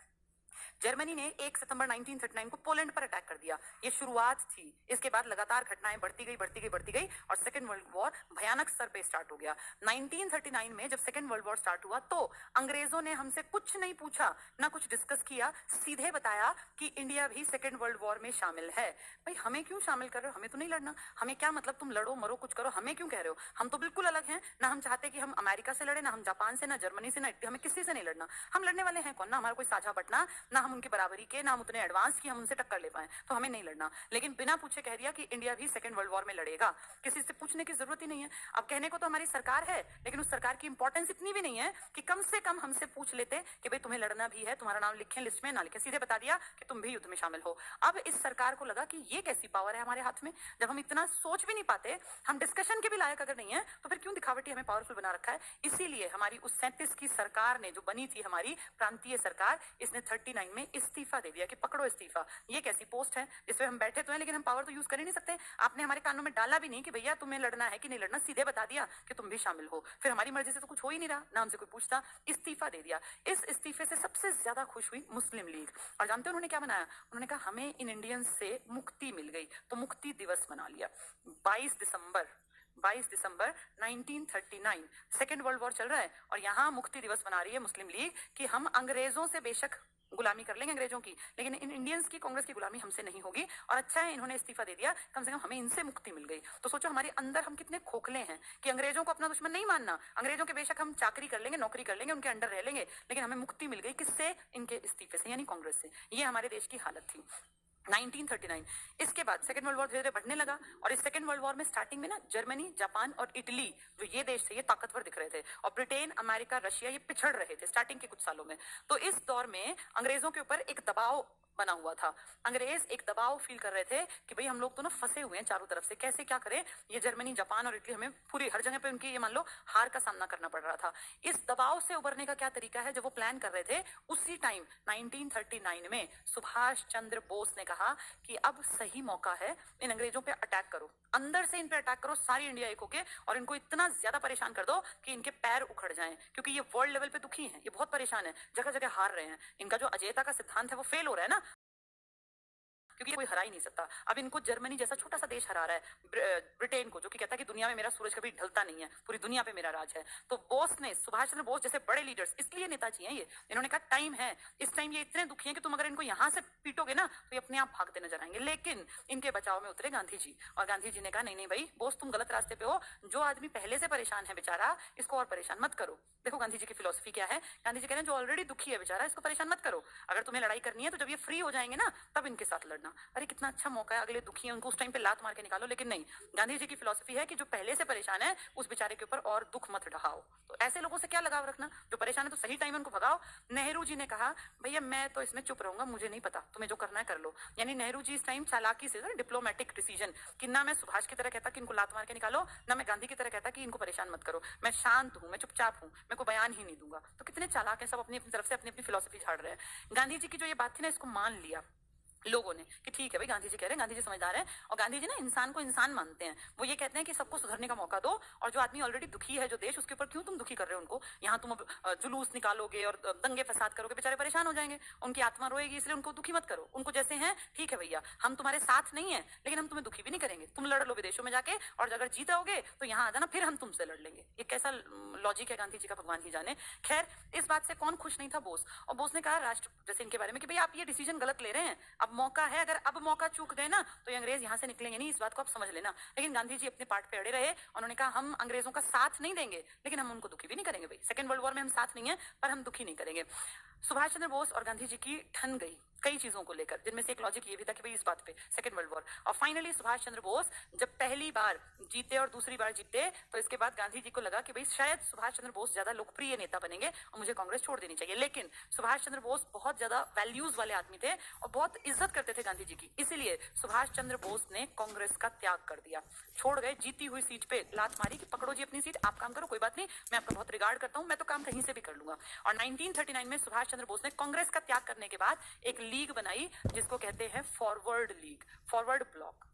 A: जर्मनी ने 1 सितंबर 1939 को पोलैंड पर अटैक कर दिया। ये शुरुआत थी, इसके बाद लगातार घटनाएं बढ़ती गई और सेकेंड वर्ल्ड वॉर भयानक स्तर पे स्टार्ट हो गया। 1939 में जब सेकेंड वर्ल्ड वॉर स्टार्ट हुआ तो अंग्रेजों ने हमसे कुछ नहीं पूछा, ना कुछ डिस्कस किया, सीधे बताया कि इंडिया भी सेकेंड वर्ल्ड वॉर में शामिल है। भाई, हमें क्यों शामिल कर रहे हो? हमें तो नहीं लड़ना, हमें क्या मतलब, तुम लड़ो मरो कुछ करो, हमें क्यों कह रहे हो? हम तो बिल्कुल अलग हैं, ना हम चाहते कि हम अमेरिका से लड़े, ना हम जापान से, ना जर्मनी से, ना इटली, हमें किसी से नहीं लड़ना। हम लड़ने वाले हैं कौन? ना हमारा कोई साझा बटना, ना हम उनकी बराबरी के, ना हम उतने एडवांस की हम उनसे टक्कर ले पाए, तो हमें नहीं लड़ना। लेकिन बिना पूछे कह दिया कि इंडिया भी सेकंड वर्ल्ड वॉर में लड़ेगा। किसी से पूछने की जरूरत ही नहीं है। अब कहने को तो हमारी सरकार है, लेकिन उस सरकार की इंपॉर्टेंस इतनी भी नहीं है कि कम से कम हमसे पूछ लेते कि भाई तुम्हें लड़ना भी है, तुम्हारा नाम लिखें लिस्ट में, ना लिखें, सीधे बता दिया कि तुम भी युद्ध में शामिल हो। अब इस सरकार को लगा कि ये कैसी पावर है हमारे हाथ में, जब हम इतना सोच भी नहीं पाते, हम डिस्कशन के भी लायक अगर नहीं है, तो फिर क्यों दिखावटी हमें पावरफुल बना रखा है। इसीलिए हमारी उस 37 की सरकार ने, जो बनी थी हमारी प्रांतीय सरकार, इसने 39 में इस्तीफा दे दिया कि पकड़ो इस्तीफा। ये कैसी पोस्ट है जिसपे हम बैठे तो हैं, लेकिन हम पावर तो यूज कर ही नहीं सकते। आपने हमारे कानों में डाला भी नहीं कि भैया तुम्हें लड़ना है कि नहीं लड़ना, सीधे बता दिया कि तुम भी शामिल हो। फिर हमारी मर्जी से तो कुछ हो ही नहीं रहा, ना हमसे कोई पूछता, इस्तीफा दे दिया। इस इस्तीफे से सबसे ज्यादा खुश हुई मुस्लिम लीग, और जानते हो उन्होंने क्या बनाया? उन्होंने कहा हमें इन इंडियंस से मुक्ति मिल गई, तो मुक्ति दिवस मना लिया। 22 दिसंबर 1939, सेकेंड वर्ल्ड वॉर चल रहा है और यहाँ मुक्ति दिवस मना रही है मुस्लिम लीग कि हम अंग्रेजों से बेशक गुलामी कर लेंगे अंग्रेजों की, लेकिन इन इंडियंस की, कांग्रेस की गुलामी हमसे नहीं होगी। और अच्छा है इन्होंने इस्तीफा दे दिया, कम से कम हमें इनसे मुक्ति मिल गई। तो सोचो हमारे अंदर हम कितने खोखले हैं कि अंग्रेजों को अपना दुश्मन नहीं मानना। अंग्रेजों के बेशक हम चाकरी कर लेंगे, नौकरी कर लेंगे, उनके अंडर रह लेंगे, लेकिन हमें मुक्ति मिल गई किससे? इनके इस्तीफे से, यानी कांग्रेस से। ये हमारे देश की हालत थी 1939। इसके बाद सेकेंड वर्ल्ड वॉर धीरे धीरे बढ़ने लगा, और इस सेकेंड वर्ल्ड वॉर में स्टार्टिंग में ना जर्मनी, जापान और इटली, जो ये देश थे, ये ताकतवर दिख रहे थे, और ब्रिटेन, अमेरिका, रशिया, ये पिछड़ रहे थे स्टार्टिंग के कुछ सालों में। तो इस दौर में अंग्रेजों के ऊपर एक दबाव बना हुआ था। अंग्रेज एक दबाव फील कर रहे थे कि भाई हम लोग तो ना फंसे हुए हैं चारों तरफ से, कैसे क्या करें। ये जर्मनी, जापान और इटली, हमें पूरी हर जगह पे उनकी, ये मान लो, हार का सामना करना पड़ रहा था। इस दबाव से उबरने का क्या तरीका है? जब वो प्लान कर रहे थे, उसी टाइम 1939 में सुभाष चंद्र बोस ने कहा कि अब सही मौका है, इन अंग्रेजों पे अटैक करो, अंदर से इन पे अटैक करो, सारी इंडिया एक होके, और इनको इतना ज्यादा परेशान कर दो कि इनके पैर उखड़ जाएं, क्योंकि ये वर्ल्ड लेवल पे दुखी हैं, ये बहुत परेशान है, जगह जगह हार रहे हैं। इनका जो अजेयता का सिद्धांत है वो फेल हो रहा है ना, क्योंकि कोई हरा ही नहीं सकता। अब इनको जर्मनी जैसा छोटा सा देश हरा रहा है ब्रिटेन को, जो कि कहता है कि दुनिया में मेरा सूरज कभी ढलता नहीं है, पूरी दुनिया पे मेरा राज है। तो बोस ने, सुभाष चंद्र बोस जैसे बड़े लीडर्स, इसलिए नेताजी हैं ये, इन्होंने कहा टाइम है, इस टाइम ये इतने दुखी हैं कि तुम अगर इनको यहां से पीटोगे ना तो ये अपने आप भागते नजर आएंगे। लेकिन इनके बचाव में उतरे गांधी जी, और गांधी जी ने कहा नहीं नहीं भाई बोस, तुम गलत रास्ते पे हो, जो आदमी पहले से परेशान है बेचारा, इसको और परेशान मत करो। देखो गांधी जी की फिलोसफी क्या है, गांधी जी कह रहे हैं जो ऑलरेडी दुखी है बेचारा, इसको परेशान मत करो, अगर तुम्हें लड़ाई करनी है तो जब ये फ्री हो जाएंगे ना तब इनके साथ लड़ना। अरे कितना अच्छा मौका है, अगले दुखी है उनको उस टाइम पे लात मार के निकालो। लेकिन नहीं, गांधी जी की फिलोसफी है कि जो पहले से परेशान है उस बेचारे के ऊपर और दुख मत ढहाओ। तो ऐसे लोगों से क्या लगाव रखना, जो परेशान है तो सही टाइम उनको भगाओ। नेहरू जी ने कहा भैया मैं तो इसमें चुप रहूंगा, मुझे नहीं पता, तुम्हें जो करना है कर लो। यानी नेहरू जी इस टाइम चालाकी से, डिप्लोमेटिक डिसीजन, कि ना मैं सुभाष की तरह कहता कि इनको लात मार के निकालो, ना मैं गांधी की तरह कहता कि इनको परेशान मत करो, मैं शांत हूं, मैं चुपचाप हूं, मैं कोई बयान ही नहीं दूंगा। तो कितने चालाक है सब, अपनी अपनी तरफ से अपनी अपनी फिलोसफी झाड़ रहे हैं। गांधी जी की जो ये बात थी ना, इसको मान लिया लोगों ने कि ठीक है भाई, गांधी जी कह रहे हैं, गांधी जी समझदार हैं, और गांधी जी ना इंसान को इंसान मानते हैं। वो ये कहते हैं कि सबको सुधरने का मौका दो, और जो आदमी ऑलरेडी दुखी है, जो देश, उसके ऊपर क्यों तुम दुखी कर रहे हो उनको। यहाँ तुम जुलूस निकालोगे और दंगे फसाद करोगे, बेचारे परेशान हो जाएंगे, उनकी आत्मा रोएगी, इसलिए उनको दुखी मत करो। उनको जैसे हैं ठीक है भैया, हम तुम्हारे साथ नहीं है, लेकिन हम तुम्हें दुखी भी नहीं करेंगे, तुम लड़ लो विदेशों में जाके, और अगर जीत आओगे तो यहाँ आ जाना, फिर हम तुमसे लड़ लेंगे। ये कैसा लॉजिक है गांधी जी का, भगवान ही जाने। खैर, इस बात से कौन खुश नहीं था? बोस। और बोस ने कहा राष्ट्र जैसे इनके बारे में कि भाई आप ये डिसीजन गलत ले रहे हैं, अब मौका है, अगर अब मौका चूक गए ना तो ये अंग्रेज यहां से निकलेंगे नहीं, इस बात को आप समझ लेना। लेकिन गांधी जी अपने पार्ट पे अड़े रहे, उन्होंने कहा हम अंग्रेजों का साथ नहीं देंगे, लेकिन हम उनको दुखी भी नहीं करेंगे। भाई सेकंड वर्ल्ड वॉर में हम साथ नहीं है, पर हम दुखी नहीं करेंगे। सुभाष चंद्र बोस और गांधी जी की ठन गई, कई चीजों को लेकर, जिनमें से एक लॉजिक ये भी था कि भाई इस बात पे सेकंड वर्ल्ड वॉर। और फाइनली सुभाष चंद्र बोस जब पहली बार जीते और दूसरी बार जीते, तो इसके बाद गांधी जी को लगा कि भाई शायद सुभाष चंद्र बोस ज्यादा लोकप्रिय नेता बनेंगे और मुझे कांग्रेस छोड़ देनी चाहिए। लेकिन सुभाष चंद्र बोस बहुत ज्यादा वैल्यूज वाले आदमी थे और बहुत इज्जत करते थे गांधी जी की, इसीलिए सुभाष चंद्र बोस ने कांग्रेस का त्याग कर दिया, छोड़ गए। जीती हुई सीट पे लात मारी कि पकड़ो जी अपनी सीट, आप काम करो, कोई बात नहीं, मैं आपका बहुत रिगार्ड करता हूं, मैं तो काम कहीं से भी कर लूंगा। और 1939 में सुभाष चंद्र बोस ने कांग्रेस का त्याग करने के बाद एक लीग बनाई जिसको कहते हैं फॉरवर्ड लीग, फॉरवर्ड ब्लॉक।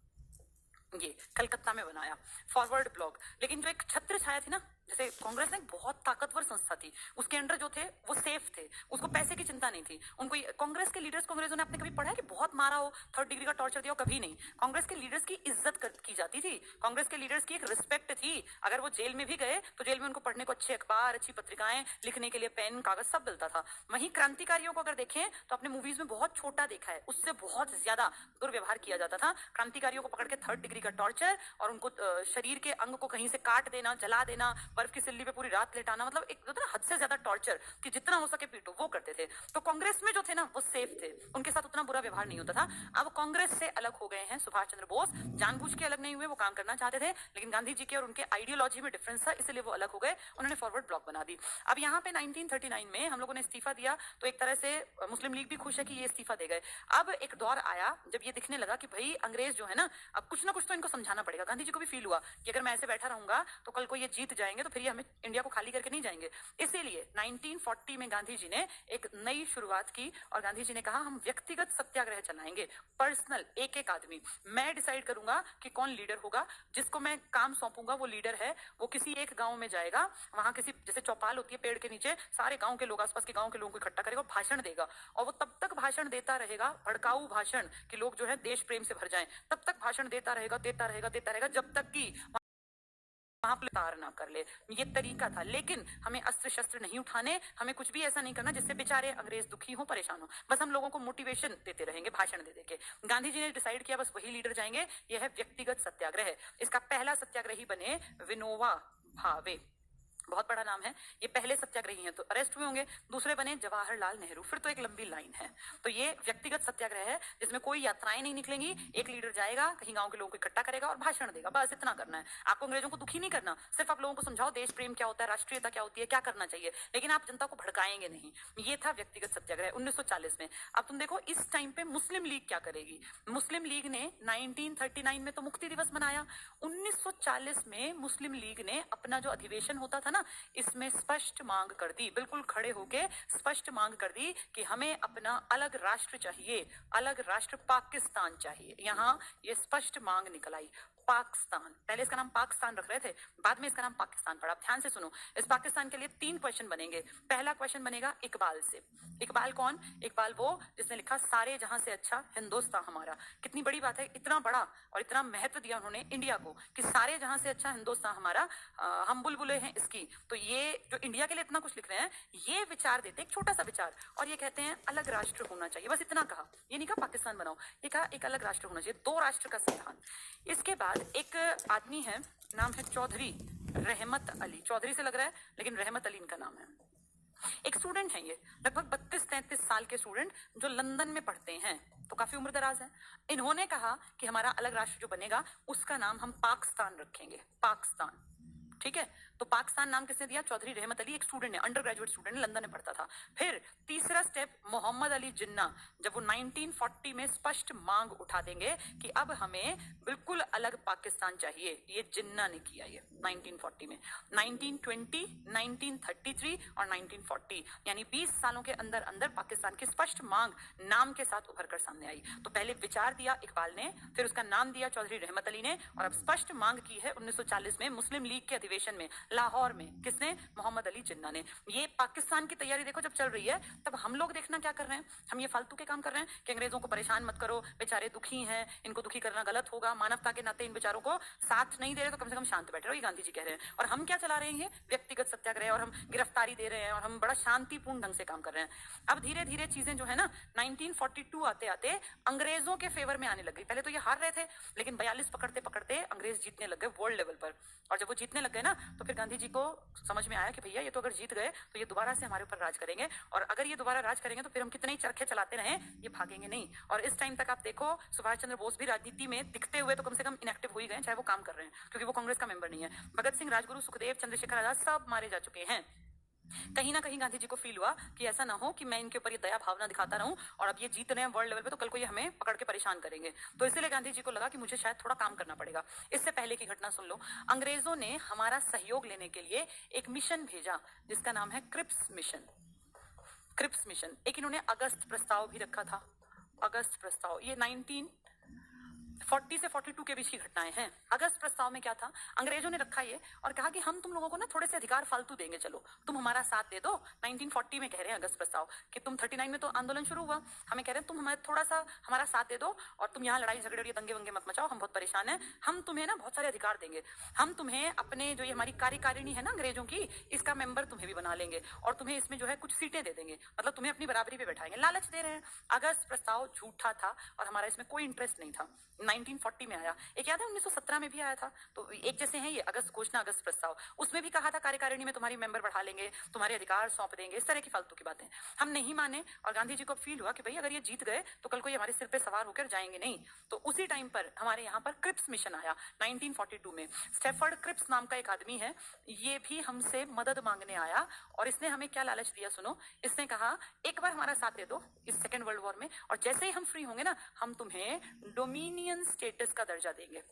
A: ये कलकत्ता में बनाया फॉरवर्ड ब्लॉक। लेकिन जो एक छत्र छाया थी ना, जैसे कांग्रेस एक बहुत ताकतवर संस्था थी, उसके अंडर जो थे वो सेफ थे, उसको पैसे की चिंता नहीं थी। उनको कांग्रेस के लीडर्स को अंग्रेजों ने आपने कभी पढ़ा है कि बहुत मारा हो, 3rd डिग्री का टॉर्चर दिया हो? कभी नहीं। कांग्रेस के लीडर्स की इज्जत की जाती थी, कांग्रेस के लीडर्स की एक रिस्पेक्ट थी। अगर वो जेल में भी गए तो जेल में उनको पढ़ने को अच्छे अखबार, अच्छी पत्रिकाएं, लिखने के लिए पेन, कागज सब मिलता था। वहीं क्रांतिकारियों को अगर देखें तो अपने मूवीज में बहुत छोटा देखा है, उससे बहुत ज्यादा दुर्व्यवहार किया जाता था। क्रांतिकारियों को पकड़ के 3rd डिग्री का टॉर्चर और उनको शरीर के अंग को कहीं से काट देना, जला देना, बर्फ की सिल्ली पे पूरी रात लेटाना, मतलब एक होता है ना हद से ज्यादा टॉर्चर कि जितना हो सके पीटो, वो करते थे। तो कांग्रेस में जो थे ना वो सेफ थे, उनके साथ उतना बुरा व्यवहार नहीं होता था। अब कांग्रेस से अलग हो गए हैं सुभाष चंद्र बोस, जानबूझ के अलग नहीं हुए, वो काम करना चाहते थे, लेकिन गांधी जी के और उनके आइडियोलॉजी में डिफरेंस था, इसलिए वो अलग हो गए, उन्होंने फॉरवर्ड ब्लॉक बना दी। अब यहाँ पे 1939 में हम लोगों ने इस्तीफा दिया, तो एक तरह से मुस्लिम लीग भी खुश है कि ये इस्तीफा दे गए। अब एक दौर आया जब ये दिखने लगा कि भाई अंग्रेज जो है ना, अब कुछ ना कुछ तो इनको समझाना पड़ेगा। गांधी जी को भी फील हुआ कि अगर मैं ऐसे बैठा रहूंगा तो कल को ये जीत जाएंगे, तो फिर ये हमें इंडिया को खाली करके नहीं जाएंगे। इसीलिए 1940 में गांधी जी ने एक नई शुरुआत की और गांधी जी ने कहा हम व्यक्तिगत सत्याग्रह चलाएंगे, पर्सनल, एक एक आदमी। मैं डिसाइड करूंगा कि कौन लीडर होगा, जिसको मैं काम सौंपूंगा वो लीडर है, वो किसी एक गांव में जाएगा, वहां किसी जैसे चौपाल होती है पेड़ के नीचे, सारे गांव के लोग, आसपास के गांव के लोगों को इकट्ठा करेगा, भाषण देगा, और वो तब तक भाषण देता रहेगा, भड़काऊ भाषण कि लोग जो है देश प्रेम से भर जाएं, तब तक भाषण देता रहेगा, देता रहेगा, देता रहेगा, जब तक कि वहां पर तार ना कर ले। ये तरीका था। लेकिन हमें अस्त्र शस्त्र नहीं उठाने, हमें कुछ भी ऐसा नहीं करना जिससे बेचारे अंग्रेज दुखी हो, परेशान हो, बस हम लोगों को मोटिवेशन देते रहेंगे भाषण दे देके। गांधी जी ने डिसाइड किया बस वही लीडर जाएंगे, यह है व्यक्तिगत सत्याग्रह। इसका पहला सत्याग्रही बने विनोबा भावे, बहुत बड़ा नाम है, ये पहले सत्याग्रही हैं तो अरेस्ट हुए होंगे। दूसरे बने जवाहरलाल नेहरू, फिर तो एक लंबी लाइन है। तो ये व्यक्तिगत सत्याग्रह है जिसमें कोई यात्राएं नहीं निकलेंगी, एक लीडर जाएगा, कहीं गांव के लोगों को इकट्ठा करेगा और भाषण देगा, बस इतना करना है। आपको अंग्रेजों को दुखी नहीं करना, सिर्फ आप लोगों को समझाओ देश प्रेम क्या होता है, राष्ट्रीयता क्या होती है, क्या करना चाहिए, लेकिन आप जनता को भड़काएंगे नहीं। ये था व्यक्तिगत सत्याग्रह 1940 में। अब तुम देखो इस टाइम पे मुस्लिम लीग क्या करेगी। मुस्लिम लीग ने 1939 में तो मुक्ति दिवस मनाया, 1940 में मुस्लिम लीग ने अपना जो अधिवेशन होता था ना, इसमें स्पष्ट मांग कर दी, बिल्कुल खड़े होके स्पष्ट मांग कर दी कि हमें अपना अलग राष्ट्र चाहिए, अलग राष्ट्र पाकिस्तान चाहिए। यहां ये स्पष्ट मांग निकल आई, पाकिस्तान। पहले इसका नाम पाकिस्तान रख रहे थे, बाद में इसका नाम पाकिस्तान पड़ा। ध्यान से सुनो, इस पाकिस्तान के लिए 3 क्वेश्चन बनेंगे। पहला क्वेश्चन बनेगा इकबाल से। इकबाल कौन? इकबाल वो जिसने लिखा सारे जहां से अच्छा हिंदुस्तान हमारा। कितनी बड़ी बात है, इतना बड़ा और इतना महत्व दिया उन्होंने इंडिया को कि सारे जहां से अच्छा हिंदुस्तान हमारा, हम बुलबुलें हैं इसकी। तो ये जो इंडिया के लिए इतना कुछ लिख रहे हैं, ये विचार देते, एक छोटा सा विचार, और ये कहते हैं अलग राष्ट्र होना चाहिए, बस इतना कहा। ये नहीं कहा पाकिस्तान बनाओ, ये कहा एक अलग राष्ट्र होना चाहिए, 2 राष्ट्र का संविधान। इसके बाद एक आदमी है, नाम है चौधरी रहमत अली। चौधरी से लग रहा है लेकिन रहमत अली इनका नाम है। एक स्टूडेंट है, ये लगभग 32-33 साल के स्टूडेंट जो लंदन में पढ़ते हैं, तो काफी उम्र दराज है। इन्होंने कहा कि हमारा अलग राष्ट्र जो बनेगा उसका नाम हम पाकिस्तान रखेंगे, पाकिस्तान। ठीक है, तो पाकिस्तान नाम किसने दिया? चौधरी रहमत अली, एक स्टूडेंट है, अंडर ग्रेजुएट स्टूडेंट, लंदन में पढ़ता था। फिर तीसरा स्टेप मोहम्मद अली जिन्ना, जब वो 1940 में स्पष्ट मांग उठा देंगे कि अब हमें बिल्कुल अलग पाकिस्तान चाहिए, ये जिन्ना ने किया ये 1940 में। 1920, 1933 और 1940 यानी 20 सालों के अंदर अंदर पाकिस्तान की स्पष्ट मांग नाम के साथ उभर कर सामने आई। तो पहले विचार दिया इकबाल ने, फिर उसका नाम दिया चौधरी रहमत अली ने, और अब स्पष्ट मांग की है 1940 में मुस्लिम लीग के अधिवेशन में लाहौर में। किसने? मोहम्मद अली जिन्ना ने। ये पाकिस्तान की तैयारी देखो जब चल रही है, तब हम लोग देखना क्या कर रहे हैं, हम ये फालतू के काम कर रहे हैं कि अंग्रेजों को परेशान मत करो, बेचारे दुखी हैं, इनको दुखी करना गलत होगा, मानवता के नाते इन बेचारों को साथ नहीं दे रहे तो कम से कम शांत बैठे रहो, ये गांधी जी कह रहे हैं। और हम क्या चला रहे हैं? व्यक्तिगत सत्याग्रह, और हम गिरफ्तारी दे रहे हैं, और हम बड़ा शांतिपूर्ण ढंग से काम कर रहे हैं। अब धीरे धीरे चीजें जो है ना 1942 आते आते अंग्रेजों के फेवर में आने लग गई। पहले तो ये हार रहे थे, लेकिन 42 पकड़ते पकड़ते अंग्रेज जीतने लग गए वर्ल्ड लेवल पर। और जब वो जीतने लग गए ना, तो फिर गांधी जी को समझ में आया कि भैया ये तो अगर जीत गए तो ये दोबारा से हमारे ऊपर राज करेंगे, और अगर ये दोबारा राज करेंगे तो फिर हम कितने ही चरखे चलाते रहे, ये भागेंगे नहीं। और इस टाइम तक आप देखो सुभाष चंद्र बोस भी राजनीति में दिखते हुए तो कम से कम इनएक्टिव हो ही गए, चाहे वो काम कर रहे हैं, क्योंकि वो कांग्रेस का मेंबर नहीं है। भगत सिंह, राजगुरु, सुखदेव, चंद्रशेखर आजाद सब मारे जा चुके हैं। कहीं ना कहीं गांधी जी को फील हुआ कि ऐसा ना हो कि मैं इनके ऊपर ये दया भावना दिखाता रहूं और अब ये जीत रहे हैं वर्ल्ड लेवल पे तो कल को ये हमें पकड़ के परेशान करेंगे। तो इसलिए गांधी जी को लगा कि मुझे शायद थोड़ा काम करना पड़ेगा। इससे पहले की घटना सुन लो। अंग्रेजों ने हमारा सहयोग लेने के लिए एक मिशन भेजा जिसका नाम है क्रिप्स मिशन। क्रिप्स मिशन, एक इन्होंने अगस्त प्रस्ताव भी रखा था। अगस्त प्रस्ताव, ये 1940 से 42 के बीच की घटनाएं हैं। अगस्त प्रस्ताव में क्या था, अंग्रेजों ने रखा ये और कहा कि हम तुम लोगों को ना थोड़े से अधिकार फालतू देंगे, चलो तुम हमारा साथ दे दो। 1940 में कह रहे हैं अगस्त प्रस्ताव कि तुम 39 में तो आंदोलन शुरू हुआ, हमें कह रहे हैं तुम हमें थोड़ा सा हमारा साथ दे दो और तुम यहाँ लड़ाई झगड़े और ये दंगे वंगे मत मचाओ, हम बहुत परेशान हैं, हम तुम्हें ना बहुत सारे अधिकार देंगे, हम तुम्हें अपने जो ये हमारी कार्यकारिणी है ना अंग्रेजों की, इसका मेंबर तुम्हें भी बना लेंगे और तुम्हें इसमें जो है कुछ सीटें दे देंगे, मतलब तुम्हें अपनी बराबरी पे बैठाएंगे, लालच दे रहे हैं। अगस्त प्रस्ताव झूठा था और हमारा इसमें कोई इंटरेस्ट नहीं था। 1940 में आया, एक याद है 1917 में भी आया था, तो एक जैसे हैं ये अगस्त घोषणा, अगस्त प्रस्ताव, उसमें भी कहा था कार्यकारिणी में तुम्हारी मेंबर बढ़ा लेंगे, तुम्हारे अधिकार सौंप देंगे, इस तरह की फालतू की बातें। हम नहीं माने और गांधी जी को फील हुआ कि भाई अगर ये जीत गए तो कल को ये हमारे सिर पे सवार होकर जाएंगे नहीं। तो उसी टाइम पर हमारे यहाँ पर क्रिप्स मिशन आया 1942 में। स्टेफर्ड क्रिप्स नाम का एक आदमी है, ये भी हमसे मदद मांगने आया और इसने हमें क्या लालच दिया सुनो। इसने कहा एक बार हमारा साथ दे दो इस सेकेंड वर्ल्ड वॉर में और जैसे ही हम फ्री होंगे ना हम तुम्हें डोमिनियन स्टेटस का दर्जा देंगे।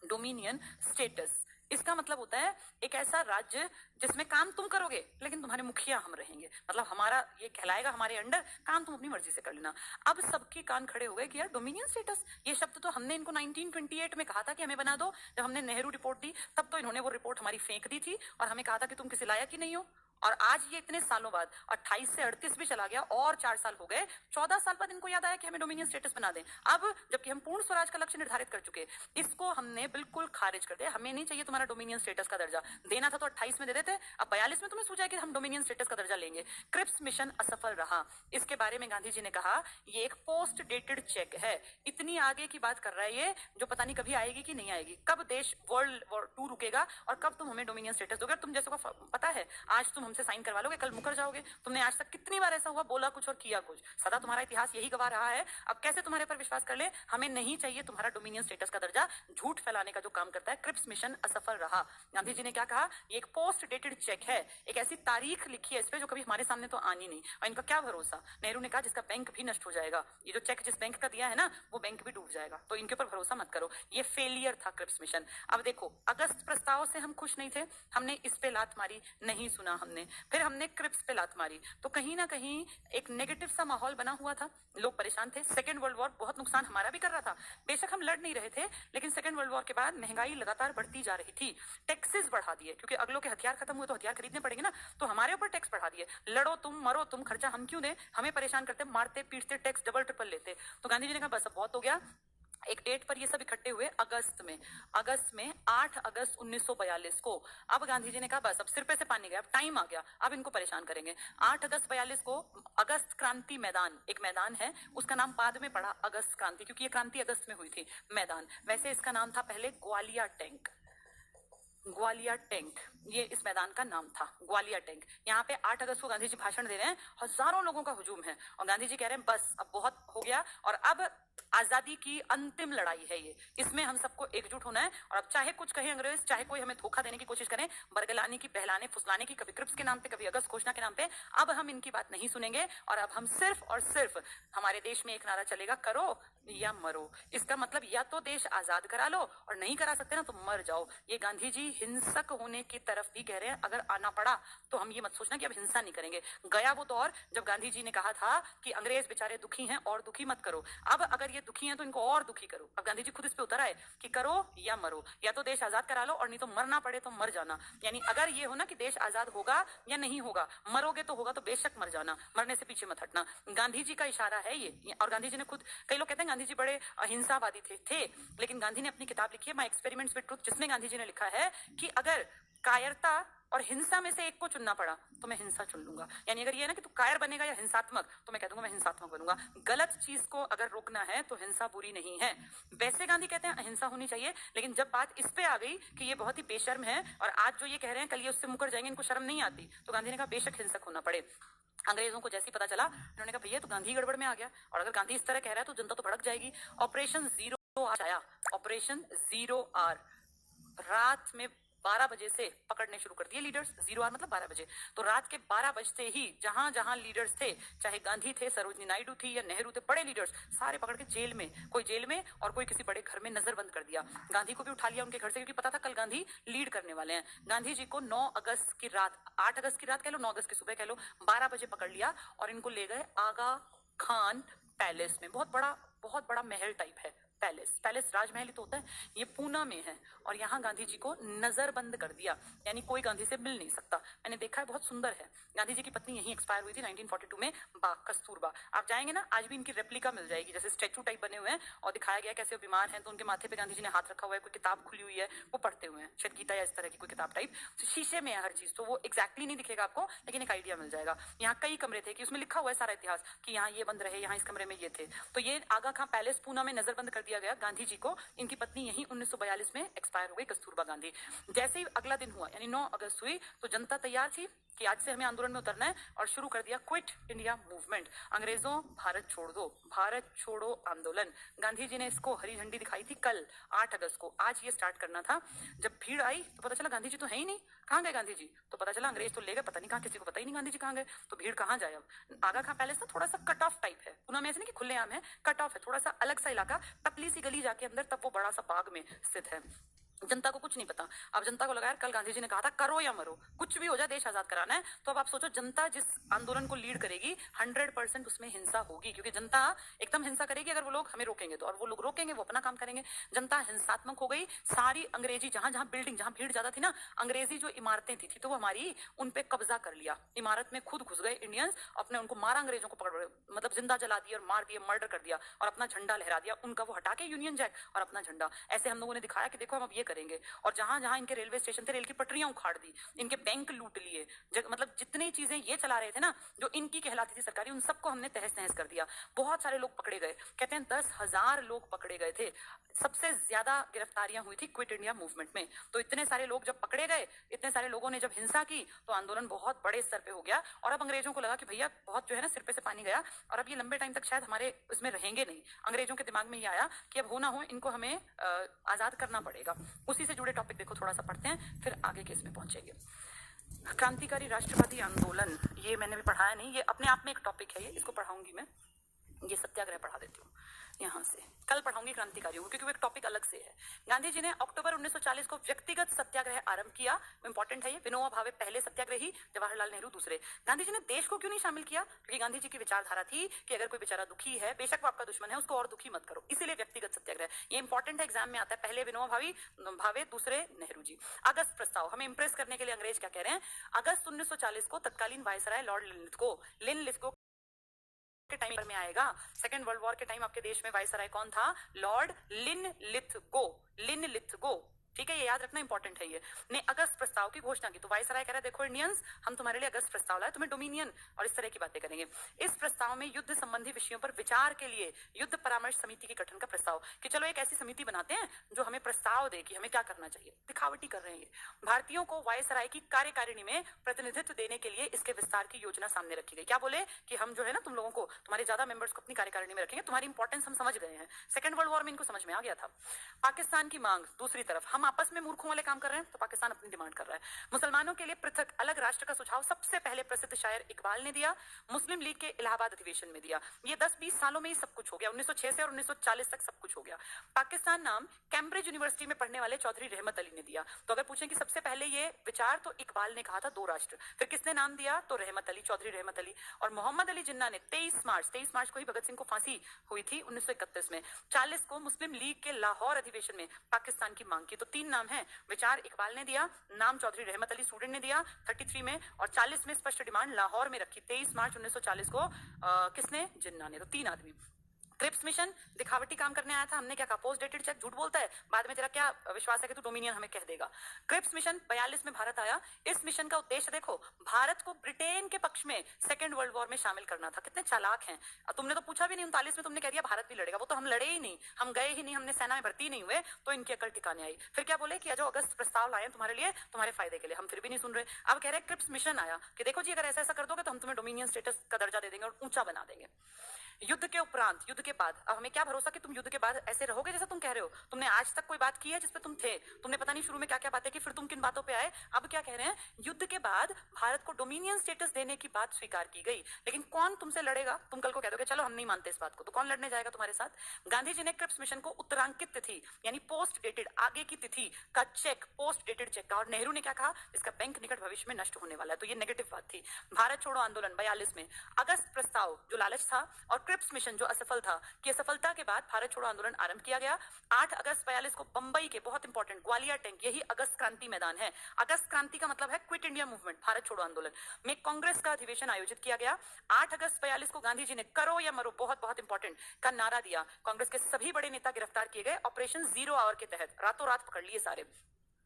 A: डोमिनियन स्टेटस, इसका मतलब होता है एक ऐसा राज्य जिसमें काम तुम करोगे लेकिन तुम्हारे मुखिया हम रहेंगे, मतलब हमारा ये कहलाएगा हमारे अंडर, काम तुम अपनी मर्जी से कर लेना। अब सबके कान खड़े हो गए कि यार डोमिनियन स्टेटस, ये शब्द तो हमने इनको 1928 में कहा था कि हमें बना दो, जब हमने नेहरू रिपोर्ट दी तब तो इन्होंने वो रिपोर्ट हमारी फेंक दी थी और हमें कहा था कि तुम किसी लायक ही नहीं हो। और आज ये इतने सालों बाद 28 से 38 भी चला गया और 4 साल हो गए, 14 साल बाद इनको याद आया कि हमें डोमिनियन स्टेटस बना दें। अब जबकि हम पूर्ण स्वराज का लक्ष्य निर्धारित कर चुके, इसको हमने बिल्कुल खारिज कर दिया। हमें नहीं चाहिए तुम्हारा डोमिनियन स्टेटस का दर्जा, देना था तो 28 में दे देते, अब 42 में तुम्हें सूझा कि हम डोमिनियन स्टेटस का दर्जा लेंगे। क्रिप्स मिशन असफल रहा। इसके बारे में गांधी जी ने कहा ये एक पोस्ट डेटेड चेक है, इतनी आगे की बात कर रहा है ये जो पता नहीं कभी आएगी कि नहीं आएगी, कब देश वर्ल्ड वॉर 2 रुकेगा और कब तुम हमें डोमिनियन स्टेटस दोगे। तुम जैसे को पता है आज तुम हमसे साइन करवा लोगे, कल मुकर जाओगे। तुमने आज तक कितनी बार ऐसा हुआ, बोला कुछ और किया कुछ, सदा तुम्हारा इतिहास यही गवाह रहा है। अब कैसे तुम्हारे पर विश्वास कर ले, हमें नहीं चाहिए तुम्हारा डोमिनियन स्टेटस का दर्जा। झूठ फैलाने का जो काम करता है। क्रिप्स मिशन असफल रहा। गांधी जी ने क्या कहा, ये एक पोस्ट डेटेड चेक है, एक ऐसी तारीख लिखी है इस पे जो कभी हमारे सामने तो आनी नहीं, और इनका क्या भरोसा। नेहरू ने कहा जिसका बैंक भी नष्ट हो जाएगा, ये जो चेक जिस बैंक का दिया है ना वो बैंक भी डूब जाएगा, तो इनके ऊपर भरोसा मत करो। ये फेलियर था क्रिप्स मिशन। अब देखो अगस्त प्रस्ताव से हम खुश नहीं थे, हमने इस पे लात मारी, नहीं सुना हमने, फिर हमने क्रिप्स पे लात मारी, तो कहीं ना कहीं एक नेगेटिव सा माहौल बना हुआ था, लोग परेशान थे। सेकेंड वर्ल्ड वॉर बहुत नुकसान हमारा भी कर रहा था, बेशक हम लड़ नहीं रहे थे, लेकिन सेकेंड वर्ल्ड वॉर के बाद महंगाई लगातार बढ़ती जा रही थी, टैक्सेस बढ़ा दिए क्योंकि अगलों के हथियार खत्म हुए तो हथियार खरीदने पड़ेंगे ना, तो हमारे ऊपर टैक्स बढ़ा दिए। लड़ो तुम, मरो तुम, खर्चा हम क्यों दें, हमें परेशान करते, मारते पीटते, टैक्स डबल ट्रिपल लेते। तो गांधी जी ने कहा बस अब बहुत हो गया। एक डेट पर ये सब इकट्ठे हुए अगस्त में 8 अगस्त 1942 को। अब गांधी जी ने कहा बस अब सिर पे से पानी गया, अब टाइम आ गया, अब इनको परेशान करेंगे। 8 अगस्त 42 को अगस्त क्रांति मैदान, एक मैदान है, उसका नाम बाद में पड़ा अगस्त क्रांति, क्योंकि ये क्रांति अगस्त में हुई थी मैदान। वैसे इसका नाम था पहले ग्वालिया टैंक। ग्वालियर टैंक, ये इस मैदान का नाम था, ग्वालियर टैंक। यहाँ पे 8 अगस्त को गांधी जी भाषण दे रहे हैं, हजारों लोगों का हुजूम है और गांधी जी कह रहे हैं बस अब बहुत हो गया और अब आजादी की अंतिम लड़ाई है ये, इसमें हम सबको एकजुट होना है। और अब चाहे कुछ कहे अंग्रेज, चाहे कोई हमें धोखा देने की कोशिश करें, बरगलाने की, बहलाने फुसलाने की, कभी क्रिप्स के नाम पे, कभी अगस्त घोषणा के नाम पे, अब हम इनकी बात नहीं सुनेंगे। और अब हम सिर्फ और सिर्फ, हमारे देश में एक नारा चलेगा, करो या मरो। इसका मतलब या तो देश आजाद करा लो और नहीं करा सकते ना तो मर जाओ। ये गांधी जी हिंसक होने की तरफ भी कह रहे हैं। अगर आना पड़ा तो हम ये मत सोचना कि अब हिंसा नहीं करेंगे। गया वो दौर जब गांधी जी ने कहा था कि अंग्रेज बेचारे दुखी हैं और दुखी मत करो, अब अगर ये दुखी हैं तो इनको और दुखी करो। अब गांधी जी खुद इस पे उतर आए कि करो या मरो, या तो देश आजाद करा लो और नहीं तो मरना पड़े तो मर जाना। यानी अगर ये हो ना कि देश आजाद होगा या नहीं होगा, मरोगे तो होगा तो बेशक मर जाना, मरने से पीछे मत हटना। गांधी जी का इशारा है ये। और गांधी जी ने खुद, कई लोग कहते हैं गांधी जी बड़े अहिंसावादी थे, लेकिन गांधी ने अपनी किताब लिखी है माय एक्सपेरिमेंट्स विद ट्रुथ, जिसमें गांधी जी ने लिखा है कि अगर कायरता और हिंसा में से एक को चुनना पड़ा तो मैं हिंसा चुन लूंगा। यानी अगर ये है ना कि तू कायर बनेगा या हिंसात्मक, तो मैं कह दूंगा मैं हिंसात्मक बनूंगा। गलत चीज को अगर रोकना है तो हिंसा बुरी नहीं है। वैसे गांधी कहते हैं अहिंसा होनी चाहिए, लेकिन जब बात इस पे आ गई कि ये बहुत ही बेशर्म है और आज जो ये कह रहे हैं कल ये उससे मुकर जाएंगे, इनको शर्म नहीं आती, तो गांधी ने कहा बेशक हिंसक होना पड़े। अंग्रेजों को जैसे ही पता चला, उन्होंने कहा भैया तो गांधी गड़बड़ में आ गया, और अगर गांधी इस तरह कह रहा है तो जनता तो भड़क जाएगी। ऑपरेशन जीरो आर आया, ऑपरेशन जीरो आर। रात में 12 बजे से पकड़ने शुरू कर दिए लीडर्स। जीरो आर मतलब 12 बजे। तो रात के 12 बजते ही जहां जहां लीडर्स थे, चाहे गांधी थे, सरोजनी नायडू थी या नेहरू थे, बड़े लीडर्स सारे पकड़ के जेल में, कोई जेल में और कोई किसी बड़े घर में नजरबंद कर दिया। गांधी को भी उठा लिया उनके घर से, क्योंकि पता था कल गांधी लीड करने वाले हैं। गांधी जी को 9 अगस्त की रात, 8 अगस्त की रात कह लो, 9 अगस्त की सुबह कह लो, 12 बजे पकड़ लिया और इनको ले गए आगा खान पैलेस में। बहुत बड़ा महल टाइप है पैलेस राजमहल ही तो होता है, ये पूना में है। और यहाँ गांधी जी को नजरबंद कर दिया, यानी कोई गांधी से मिल नहीं सकता। मैंने देखा है, बहुत सुंदर है। गांधी जी की पत्नी यहीं एक्सपायर हुई थी 1942 में, कस्तूरबा। आप जाएंगे ना, आज भी इनकी रेप्लिका मिल जाएगी, जैसे स्टेचू टाइप बने हुए हैं और दिखाया गया कैसे वो बीमार हैं, तो उनके माथे पे गांधी जी ने हाथ रखा हुआ है, कोई किताब खुली हुई है, वो पढ़ते हुए हैं, शायद गीता या इस तरह की कोई किताब टाइप। तो शीशे में है हर चीज, तो वो एक्जैक्टली नहीं दिखेगा आपको, लेकिन एक आइडिया मिल जाएगा। यहाँ कई कमरे थे कि उसमें लिखा हुआ है सारा इतिहास कि यहाँ ये बंद रहे, यहाँ इस कमरे में ये थे। तो ये आगा खां पैलेस पूना में नजरबंद कर दिया गया गांधी जी को। इनकी पत्नी यही 1942 में एक्सपायर हो गई, कस्तूरबा गांधी। जैसे ही अगला दिन हुआ, यानी 9 अगस्त हुई, तो जनता तैयार थी कि आज से हमें आंदोलन में उतरना है, और शुरू कर दिया क्विट इंडिया मूवमेंट। अंग्रेजों भारत छोड़ दो, भारत छोड़ो आंदोलन। गांधी जी ने इसको हरी झंडी दिखाई थी कल 8 अगस्त को, आज ये स्टार्ट करना था। जब भीड़ आई तो पता चला गांधी जी तो है ही नहीं, कहाँ गए गांधी जी? तो पता चला अंग्रेज तो ले गए, पता नहीं कहाँ, किसी को पता ही नहीं गांधी जी कहाँ गए। तो भीड़ कहाँ जाए अब? आगा खां पैलेस ना थोड़ा सा कट ऑफ टाइप है, पूना में ऐसे नहीं कि खुलेआम है, कट ऑफ है, थोड़ा सा अलग सा इलाका, पतली सी गली जाके अंदर, तब वो बड़ा सा बाग में स्थित है। जनता को कुछ नहीं पता। अब जनता को लगा यार कल गांधी जी ने कहा था करो या मरो, कुछ भी हो जाए देश आजाद कराना है। तो अब आप सोचो, जनता जिस आंदोलन को लीड करेगी 100% उसमें हिंसा होगी, क्योंकि जनता एकदम हिंसा करेगी अगर वो लोग हमें रोकेंगे तो, और वो लोग रोकेंगे वो अपना काम करेंगे। जनता हिंसात्मक हो गई। सारी अंग्रेजी जहां जहां बिल्डिंग, जहां भीड़ ज्यादा थी ना, अंग्रेजी जो इमारतें थी तो वो हमारी, उन पे कब्जा कर लिया। इमारत में खुद घुस गए इंडियंस, अपने उनको मारा, अंग्रेजों को पकड़, मतलब जिंदा जला दिया और मार दिया, मर्डर कर दिया, और अपना झंडा लहरा दिया उनका, वो हटा के यूनियन जैक और अपना झंडा। ऐसे हम लोगों ने दिखाया कि देखो हम अब ये करेंगे। और जहां जहां इनके रेलवे स्टेशन थे, रेल की पटरियां उखाड़ दी, इनके बैंक लूट लिए, मतलब जितनी चीजें ये चला रहे थे ना जो इनकी कहलाती थी सरकारी, उन सबको हमने तहस नहस कर दिया। बहुत सारे लोग पकड़े गए, कहते हैं 10,000 लोग पकड़े गए थे। सबसे ज्यादा गिरफ्तारियां हुई थी क्विट इंडिया मूवमेंट में। तो इतने सारे लोग जब पकड़े गए, इतने सारे लोगों ने जब हिंसा की, तो आंदोलन बहुत बड़े स्तर पे हो गया। और अब अंग्रेजों को लगा कि भैया बहुत जो है ना सिर पे से पानी गया, और अब ये लंबे टाइम तक शायद हमारे उसमें रहेंगे नहीं। अंग्रेजों के दिमाग में ये आया कि अब हो ना हो इनको हमें आजाद करना पड़ेगा। उसी से जुड़े टॉपिक देखो, थोड़ा सा पढ़ते हैं फिर आगे के इसमें पहुंचेंगे। क्रांतिकारी राष्ट्रवादी आंदोलन, ये मैंने भी पढ़ाया नहीं, ये अपने आप में एक टॉपिक है, ये इसको पढ़ाऊंगी मैं। ये सत्याग्रह पढ़ा देती हूँ यहाँ से, कल पढ़ाऊंगी क्रांतिकारियों को, क्योंकि वो एक टॉपिक अलग से है। गांधी जी ने अक्टूबर 1940 को व्यक्तिगत सत्याग्रह आरंभ किया, इंपॉर्टेंट है ये। विनोबा भावे पहले सत्याग्रही, जवाहरलाल नेहरू दूसरे। गांधी जी ने देश को क्यों नहीं शामिल किया? क्योंकि गांधी जी की विचारधारा थी कि अगर कोई बेचारा दुखी है, बेशक वो आपका दुश्मन है, उसको और दुखी मत करो, इसीलिए व्यक्तिगत सत्याग्रह। ये इंपॉर्टेंट है, एग्जाम में आता है। पहले विनोबा भावे, दूसरे नेहरू जी। अगस्त प्रस्ताव, हमें इंप्रेस करने के लिए अंग्रेज क्या कह रहे हैं। अगस्त 1940 को तत्कालीन वायसराय लॉर्ड लिनलिथगो के टाइम में आएगा। सेकेंड वर्ल्ड वॉर के टाइम आपके देश में वायसराय कौन था? Lord Linlithgow. ठीक है, ये याद रखना, इंपॉर्टेंट है ये। ने अगस्त प्रस्ताव की घोषणा की। तो वायसराय कह रहा है देखो इंडियंस, हम तुम्हारे लिए अगस्त प्रस्ताव लाए, तुम्हें डोमिनियन और इस तरह की बातें करेंगे। इस प्रस्ताव में युद्ध संबंधी विषयों पर विचार के लिए युद्ध परामर्श समिति के गठन का प्रस्ताव, कि चलो एक ऐसी समिति बनाते हैं जो हमें प्रस्ताव दे कि हमें क्या करना चाहिए। दिखावटी कर रहे हैं ये। भारतीयों को वायसराय की कार्यकारिणी में प्रतिनिधित्व देने के लिए इसके विस्तार की योजना सामने रखी गई। क्या बोले कि हम जो है ना तुम लोगों को, तुम्हारे ज्यादा मेंबर्स को अपनी कार्यकारिणी में रखेंगे, तुम्हारी इंपॉर्टेंस हम समझ गए हैं। सेकंड वर्ल्ड वॉर में इनको समझ में आ गया था। पाकिस्तान की मांग, दूसरी तरफ हम आपस में मूर्खों वाले काम कर रहे हैं, तो पाकिस्तान अपनी डिमांड कर रहा है। मुसलमानों के लिए पृथक अलग राष्ट्र का सुझाव सबसे पहले प्रसिद्ध शायर इकबाल ने दिया, मुस्लिम लीग के इलाहाबाद अधिवेशन में दिया। ये 10-20 सालों में ही सब कुछ हो गया। 1906 से और 1940 तक सब कुछ हो गया। पाकिस्तान नाम कैम्ब्रिज यूनिवर्सिटी में पढ़ने वाले चौधरी रहमत अली ने दिया। तो अगर पूछें कि सबसे पहले ये विचार, तो इकबाल ने कहा था 2 राष्ट्र। फिर किसने नाम दिया? तो रहमत अली, चौधरी रहमत अली। और मोहम्मद अली जिन्ना ने 23 मार्च को ही भगत सिंह को फांसी हुई थी 1931 में। 40 को मुस्लिम लीग के लाहौर अधिवेशन में पाकिस्तान की मांग की। तो 3 नाम है, विचार इकबाल ने दिया, नाम चौधरी रहमत अली स्टूडेंट ने दिया 33 में, और 40 में स्पष्ट डिमांड लाहौर में रखी 23 मार्च 1940 को किसने? जिन्ना ने। तो 3 आदमी। क्रिप्स मिशन दिखावटी काम करने आया था, हमने क्या कहा, पोस्ट डेटेड चेक, झूठ बोलता है, बाद में तेरा क्या विश्वास है कि तू डोमिनियन हमें कह देगा। क्रिप्स मिशन 42 में भारत आया। इस मिशन का उद्देश्य देखो, भारत को ब्रिटेन के पक्ष में सेकेंड वर्ल्ड वॉर में शामिल करना था। कितने चालाक हैं। तुमने तो पूछा भी नहीं 39 में, तुमने कह दिया भारत भी लड़ेगा। वो तो हम लड़े ही नहीं, हम गए ही नहीं, हमने सेना में भर्ती नहीं हुए, तो इनकी अकल ठिकाने आई। फिर क्या बोले कि जो अगस्त प्रस्ताव लाए तुम्हारे लिए, तुम्हारे फायदे के लिए, हम फिर भी नहीं सुन रहे। अब कह रहे क्रिप्स मिशन आया कि देखो जी, अगर ऐसा ऐसा कर दोगे तो हम तुम्हें डोमिनियन स्टेटस का दर्जा दे देंगे और ऊंचा बना देंगे। युद्ध के उपरांत, युद्ध के बाद, अब हमें क्या भरोसा कि तुम युद्ध के बाद ऐसे रहोगे जैसा तुम कह रहे हो। तुमने आज तक कोई बात की है जिसपे तुम थे? तुमने पता नहीं शुरू में क्या क्या बातें की, फिर तुम किन बातों पे आए। अब क्या कह रहे हैं, युद्ध के बाद भारत को डोमिनियन स्टेटस देने की बात स्वीकार की गई। लेकिन कौन तुमसे लड़ेगा? तुम कल को कह दोगे चलो हम नहीं मानते इस बात को, तो कौन लड़ने जाएगा तुम्हारे साथ? गांधी जी ने क्रिप्स मिशन को उत्तरांकित तिथि यानी पोस्ट डेटेड, आगे की तिथि का चेक, पोस्ट डेटेड चेक का। और नेहरू ने क्या कहा, इसका बैंक निकट भविष्य में नष्ट होने वाला है। तो ये नेगेटिव बात थी। भारत छोड़ो आंदोलन 42 में, अगस्त प्रस्ताव जो लालच था, और क्रिप्स मिशन जो असफल था, कि असफलता के बाद भारत छोड़ो आंदोलन आरंभ किया गया। 8 अगस्त 42 को बंबई के, बहुत इंपॉर्टेंट, ग्वालियर टैंक, यही अगस्त क्रांति मैदान है। अगस्त क्रांति का मतलब है क्विट इंडिया मूवमेंट, भारत छोड़ो आंदोलन में कांग्रेस का अधिवेशन आयोजित किया गया। 8 अगस्त 42 को गांधी जी ने करो या मरो, बहुत बहुत इंपॉर्टेंट, का नारा दिया। कांग्रेस के सभी बड़े नेता गिरफ्तार किए गए। ऑपरेशन जीरो आवर के तहत रातों रात पकड़ लिए सारे।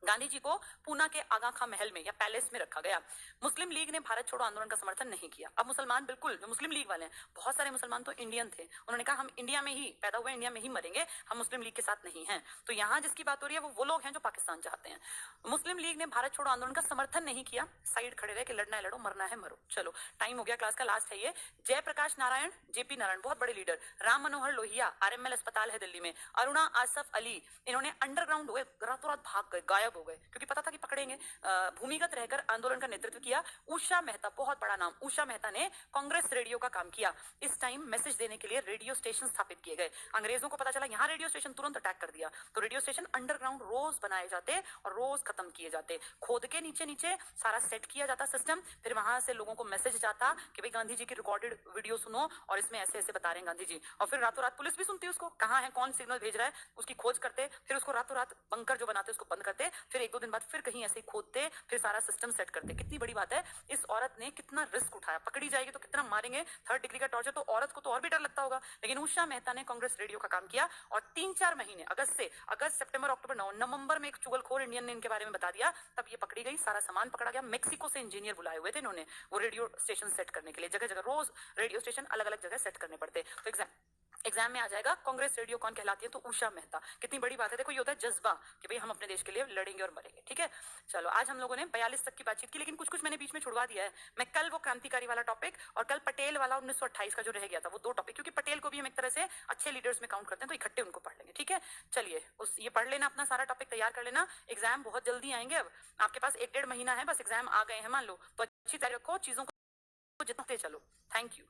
A: गांधी जी को पूना के आगा खां महल में या पैलेस में रखा गया। मुस्लिम लीग ने भारत छोड़ो आंदोलन का समर्थन नहीं किया। अब मुसलमान, बिल्कुल जो मुस्लिम लीग वाले हैं, बहुत सारे मुसलमान तो इंडियन थे, उन्होंने कहा हम इंडिया में ही पैदा हुए, इंडिया में ही मरेंगे, हम मुस्लिम लीग के साथ नहीं हैं। तो यहाँ जिसकी बात हो रही है वो लोग हैं जो पाकिस्तान चाहते हैं। मुस्लिम लीग ने भारत छोड़ो आंदोलन का समर्थन नहीं किया, साइड खड़े रहे कि लड़ना है लड़ो, मरना है मरो। चलो टाइम हो गया, क्लास का लास्ट है ये। जयप्रकाश नारायण, जेपी नारायण, बहुत बड़े लीडर, राम मनोहर लोहिया, आरएमएल अस्पताल है दिल्ली में, अरुणा आसफ अली, इन्होंने अंडरग्राउंड हुए, रातों रात भाग गए, गायब हो गए, क्योंकि पता था कि पकड़ेंगे। भूमिगत रहकर आंदोलन का नेतृत्व किया उषा मेहता, बहुत बड़ा नाम, उषा मेहता ने कांग्रेस रेडियो का काम किया। इस टाइम मैसेज देने के लिए रेडियो स्टेशन स्थापित किए गए। अंग्रेजों को पता चला यहाँ रेडियो स्टेशन, तुरंत अटैक कर दिया। तो रेडियो स्टेशन अंडरग्राउंड रोज बनाए जाते और रोज खत्म किए जाते, खोद के नीचे नीचे सारा सेट किया जाता सिस्टम। फिर वहां से लोगों को मैसेज जाता कि भाई गांधी जी की रिकॉर्डेड वीडियो सुनो और इसमें ऐसे ऐसे बता रहे हैं गांधी जी। और फिर रातों रात पुलिस भी सुनती है उसको, कहाँ है, कौन सिग्नल भेज रहा है, उसकी खोज करते। फिर उसको रातों रात बंकर जो बनाते उसको बंद करते। फिर 1-2 दिन बाद फिर कहीं ऐसे ही खोदते, फिर सारा सिस्टम सेट करते। कितनी बड़ी बात है, इस औरत ने कितना रिस्क उठाया। पकड़ी जाएगी तो कितना मारेंगे, 3rd डिग्री का टॉर्चर, तो औरत को तो और भी डर लगता होगा। लेकिन उषा मेहता ने कांग्रेस रेडियो का काम किया और 3-4 महीने, अगस्त सितंबर अक्टूबर नवंबर में एक चुगलखोर इंडियन ने इनके बारे में बता दिया, तब ये पकड़ी गई, सारा सामान पकड़ा गया। मेक्सिको से इंजीनियर बुलाए हुए थे इन्होंने, वो रेडियो स्टेशन सेट करने के लिए। जगह जगह रोज रेडियो स्टेशन अलग अलग जगह सेट करने पड़ते। तो एग्जाम में आ जाएगा कांग्रेस रेडियो कौन कहलाती है, तो उषा मेहता। कितनी बड़ी बात है, देखो ये होता है जज्बा कि भाई हम अपने देश के लिए लड़ेंगे और मरेंगे। ठीक है, चलो आज हम लोगों ने 42 तक की बातचीत की, लेकिन कुछ कुछ मैंने बीच में छुड़वा दिया है। मैं कल वो क्रांतिकारी वाला टॉपिक और कल पटेल वाला 1928 का जो रह गया था, वो 2 टॉपिक, क्योंकि पटेल को भी हम एक तरह से अच्छे लीडर्स में काउंट करते हैं, तो इकट्ठे उनको पढ़ लेंगे। ठीक है, चलिए ये पढ़ लेना, अपना सारा टॉपिक तैयार कर लेना। एग्जाम बहुत जल्दी आएंगे, अब आपके पास 1-1.5 महीना है, बस एग्जाम आ गए हैं मान लो, तो अच्छी तरह रखो, चीजों को जितने चलो। Thank you.